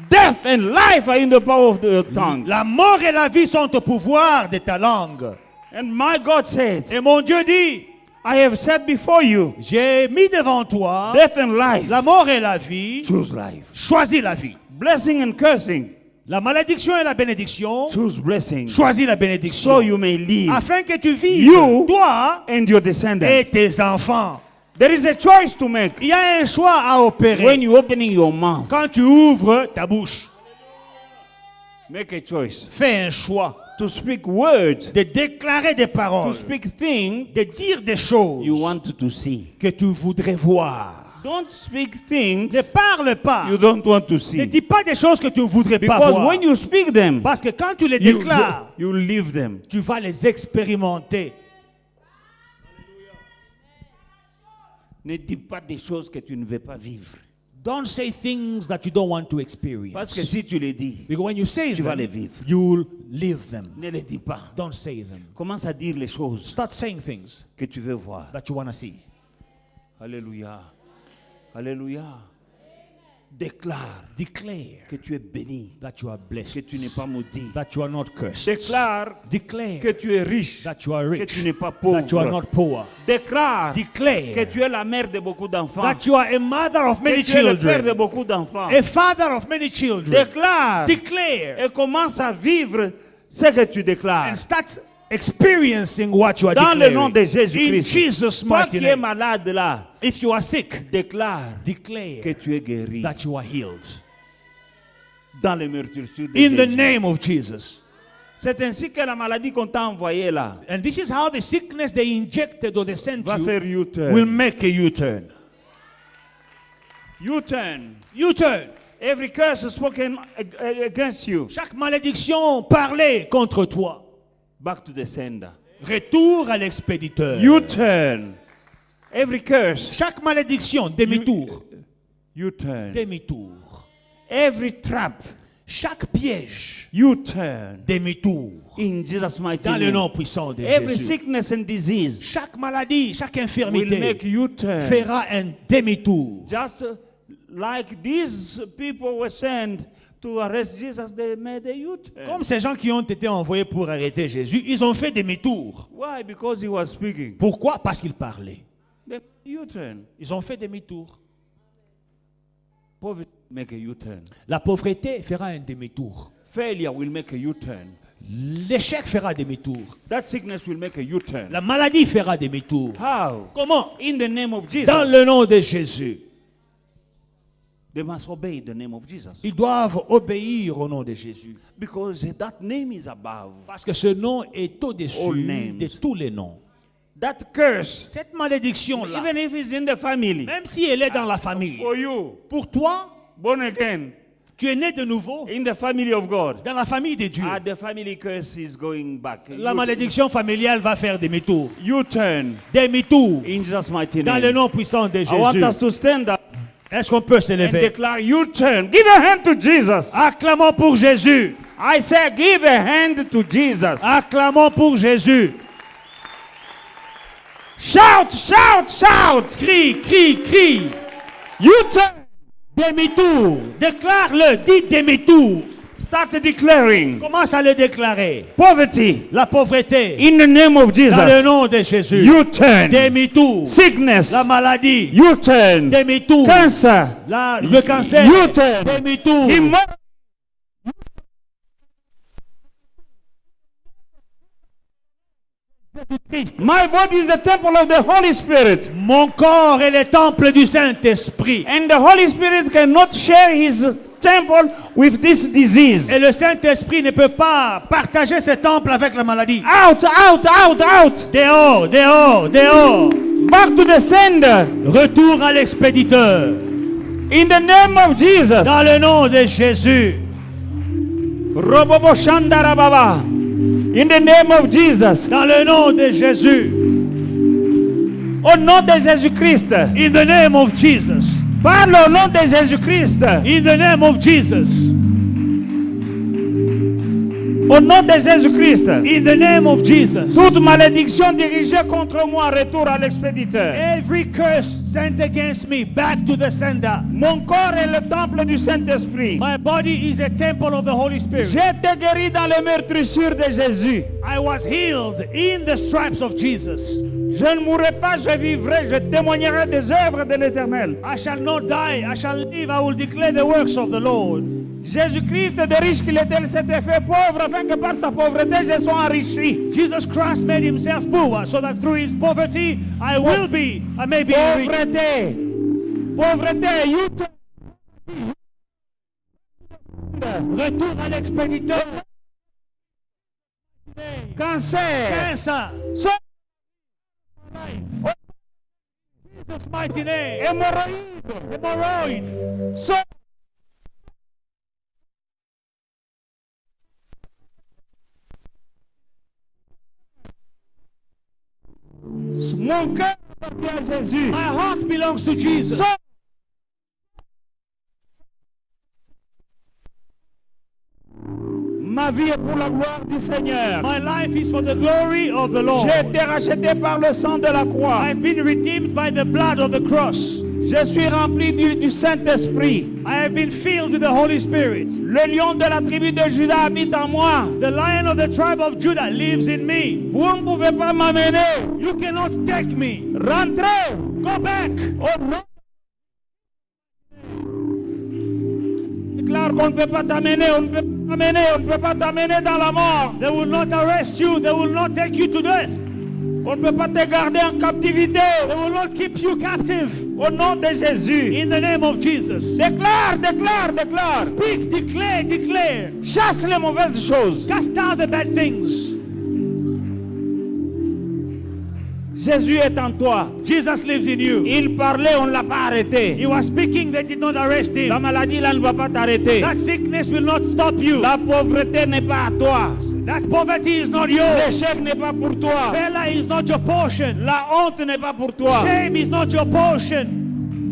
A: Death and life are in the power of your tongue.
B: La mort et la vie sont au pouvoir de ta langue.
A: And my God said,
B: Et mon Dieu dit,
A: I have set before you
B: j'ai mis devant toi
A: death and life.
B: la mort et la vie.
A: Choose life.
B: Choisis la vie.
A: Blessing and cursing.
B: La malédiction et la bénédiction.
A: Choose blessing.
B: Choisis la
A: So
B: bénédiction.
A: you may live
B: Afin que tu vives,
A: You
B: toi
A: and your descendants.
B: et tes enfants.
A: There is a choice to make
B: Il y a un choix à opérer
A: when you opening your mouth.
B: quand tu ouvres ta bouche.
A: Make a choice
B: Fais un choix
A: to speak words,
B: de déclarer des
A: to
B: paroles,
A: speak things
B: de dire des choses
A: you want to see.
B: que tu voudrais voir.
A: Don't speak things
B: Ne parle pas.
A: you don't want to
B: Ne
A: see.
B: dis pas des choses que tu ne voudrais pas
A: Because
B: voir.
A: when you speak them,
B: Parce que quand tu les
A: you
B: déclares,
A: live them.
B: tu vas les expérimenter.
A: Ne dis pas des choses que tu ne veux pas vivre.
B: Don't say things that you don't want to experience.
A: Parce que si tu les dis,
B: Because when you say
A: tu vas
B: them,
A: les vivre.
B: you'll live them.
A: Ne les dis pas.
B: Don't say them.
A: Commence à dire les choses
B: Start saying things
A: que tu veux voir.
B: that you want to see.
A: Alléluia. Alléluia. Déclare
B: Declare
A: que tu es béni,
B: that you are
A: que
B: blessed,
A: tu n'es pas maudit.
B: that you are not cursed.
A: Déclare
B: Declare
A: que tu es riche,
B: that you are
A: que
B: rich,
A: tu n'es pas
B: that you are
A: pauvre.
B: not poor.
A: Déclare que
B: Declare
A: tu es la mère de beaucoup d'enfants,
B: that you are a mother of
A: que
B: many
A: tu es le père de
B: children,
A: beaucoup d'enfants.
B: a father of many children.
A: Déclare
B: Declare
A: et commence à vivre ce que tu déclares.
B: and start experiencing what you are
A: Dans le nom de
B: declaring. In
A: Jésus-Christ.
B: Jesus'
A: Toi
B: mighty
A: qui es
B: name.
A: malade là,
B: If you are sick,
A: déclare que
B: declare
A: tu es guéri
B: that you are healed.
A: dans les meurtrissures de
B: In the
A: Jésus.
B: name of Jesus.
A: C'est ainsi que la maladie qu'on t'a envoyée là
B: And this is how the sickness they injected or they sent
A: va
B: you
A: faire U-turn.
B: will make a U-turn.
A: U-turn.
B: U-turn.
A: Every curse spoken against you,
B: Chaque malédiction parlée contre toi.
A: back to the sender.
B: Retour à l'expéditeur.
A: U-turn. Every curse,
B: Chaque malédiction, demi-tour.
A: U-turn.
B: Demi-tour.
A: Every trap,
B: Chaque piège,
A: U-turn.
B: demi-tour.
A: In Jesus' mighty
B: Dans le
A: name.
B: nom puissant de
A: Every
B: Jésus.
A: sickness and disease
B: Chaque maladie, chaque
A: will
B: infirmité
A: make U-turn.
B: fera un demi-tour.
A: Just like these people were sent to arrest Jesus, they made a U-turn.
B: Comme ces gens qui ont été envoyés pour arrêter Jésus, ils ont fait demi-tour.
A: Why? Because he was speaking.
B: Pourquoi? Parce qu'il parlait.
A: They U-turn.
B: Ils ont fait demi-tour.
A: Poverty make a U-turn.
B: La pauvreté fera un demi-tour.
A: Failure will make a U-turn.
B: L'échec fera demi-tour.
A: That sickness will make a U-turn.
B: La maladie fera demi-tour.
A: How?
B: Comment?
A: In the name of Jesus.
B: Dans le nom de Jésus.
A: They must obey the name of Jesus.
B: Ils doivent obéir au nom de Jésus.
A: Because that name is above.
B: Parce que ce nom est
A: All
B: au-dessus
A: names.
B: de tous les noms.
A: That curse,
B: Cette malédiction-là,
A: even if it's in the family,
B: même si elle est dans la famille,
A: for you,
B: pour toi,
A: born again,
B: tu es né de nouveau
A: in the family of God,
B: dans la famille de Dieu.
A: the family curse is going back.
B: La malédiction familiale va faire demi-tour.
A: U-turn
B: Demi-tour.
A: in Jesus' mighty
B: Dans le
A: name.
B: nom puissant de
A: I want us
B: Jésus.
A: to stand up
B: Est-ce qu'on peut
A: and
B: s'élever?
A: declare U-turn. Give a hand to Jesus.
B: Acclamons pour Jésus.
A: I say, give a hand to Jesus.
B: Acclamons pour Jésus.
A: Shout, shout, shout.
B: Crie, crie, crie.
A: U-turn.
B: Demi-tour. Déclare-le. Dis demi-tour.
A: Start declaring
B: Commence à le déclarer.
A: poverty
B: La pauvreté.
A: in the name of
B: Dans le
A: Jesus.
B: nom de Jésus.
A: U-turn.
B: Demi-tour.
A: Sickness.
B: La maladie.
A: U-turn.
B: Demi-tour.
A: Cancer.
B: Le cancer.
A: U-turn.
B: Demi-tour.
A: My body is the temple of the Holy Spirit.
B: Mon corps est le temple du Saint-Esprit.
A: And the Holy Spirit cannot share his temple with this disease.
B: Et le Saint-Esprit ne peut pas partager ce temple avec la maladie.
A: Out, out, out, out.
B: Dehors, dehors, dehors.
A: Back to the sender.
B: Retour à l'expéditeur.
A: In the name of Jesus.
B: Dans le nom de Jésus.
A: Robobo Shandarababa. In the name of Jesus.
B: Dans le nom de Jésus.
A: Au nom de Jésus-Christ.
B: In the name of Jesus.
A: Parle au nom de Jésus-Christ.
B: In the name of Jesus.
A: Au nom de Jésus-Christ.
B: In the name of Jesus.
A: Toute malédiction dirigée contre moi, retour à l'expéditeur.
B: Every curse sent against me, back to the sender.
A: Mon corps est le temple du Saint-Esprit.
B: My body is a temple of the Holy Spirit.
A: J'ai été guéri dans les meurtrissures de Jésus.
B: I was healed in the stripes of Jesus.
A: Je ne mourrai pas, je vivrai, je témoignerai des œuvres de l'Éternel.
B: I shall not die, I shall live, I will declare the works of the Lord.
A: Jésus-Christ, de riche qu'il était, s'était fait pauvre afin que par sa pauvreté je sois enrichi.
B: Jesus Christ made himself poor so that through his poverty I may be rich.
A: Pauvreté, pauvreté,
B: Retour à l'expéditeur.
A: cancer,
B: Cancer.
A: so-
B: Jesus' mighty name.
A: hémorroïde,
B: Hemorrhoid.
A: so- mon cœur appartient à Jésus.
B: My heart belongs to Jesus.
A: So- Ma vie est pour la gloire du Seigneur.
B: My life is for the glory of the Lord.
A: J'ai été racheté par le sang de la croix.
B: I've been redeemed by the blood of the cross.
A: Je suis rempli du Saint-Esprit.
B: I have been filled with the Holy Spirit.
A: Le lion de la tribu de Juda habite en moi.
B: The lion of the tribe of Judah lives in me.
A: Vous ne pouvez pas m'amener.
B: You cannot take me.
A: Rentrez.
B: Go back.
A: Oh non. Déclare qu'on ne peut pas t'amener, on ne peut pas t'amener, on ne peut pas t'amener dans la mort.
B: They will not arrest you. They will not take you to death.
A: On ne peut pas te garder en captivité.
B: They will not keep you captive.
A: Au nom de Jésus.
B: In the name of Jesus.
A: Déclare, déclare, déclare.
B: Speak, declare, declare.
A: Chasse les mauvaises choses.
B: Cast out the bad things.
A: Jésus est en toi.
B: Jesus lives in you.
A: Il parlait, on ne l'a pas arrêté.
B: He was speaking, they did not arrest
A: La
B: him.
A: maladie là ne va pas t'arrêter.
B: That sickness will not stop you.
A: La pauvreté n'est pas à toi.
B: That poverty is not yours.
A: L'échec n'est pas pour toi.
B: Failure is not your portion.
A: La honte n'est pas pour toi.
B: Shame is not your portion.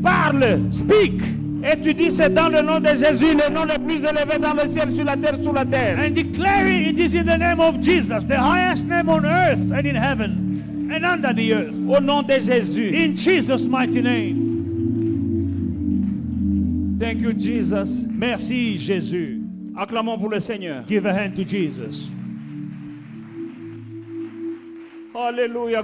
A: Parle.
B: Speak
A: Et tu dis c'est dans le nom de Jésus, le nom le plus élevé dans le ciel, sur la terre, sous la terre.
B: and declare it is in the name of Jesus, the highest name on earth and in heaven and under the earth.
A: Au nom de Jésus.
B: In Jesus' mighty name.
A: Thank you, Jesus.
B: Merci, Jésus.
A: Acclamons pour le Seigneur.
B: Give a hand to Jesus.
A: Alléluia.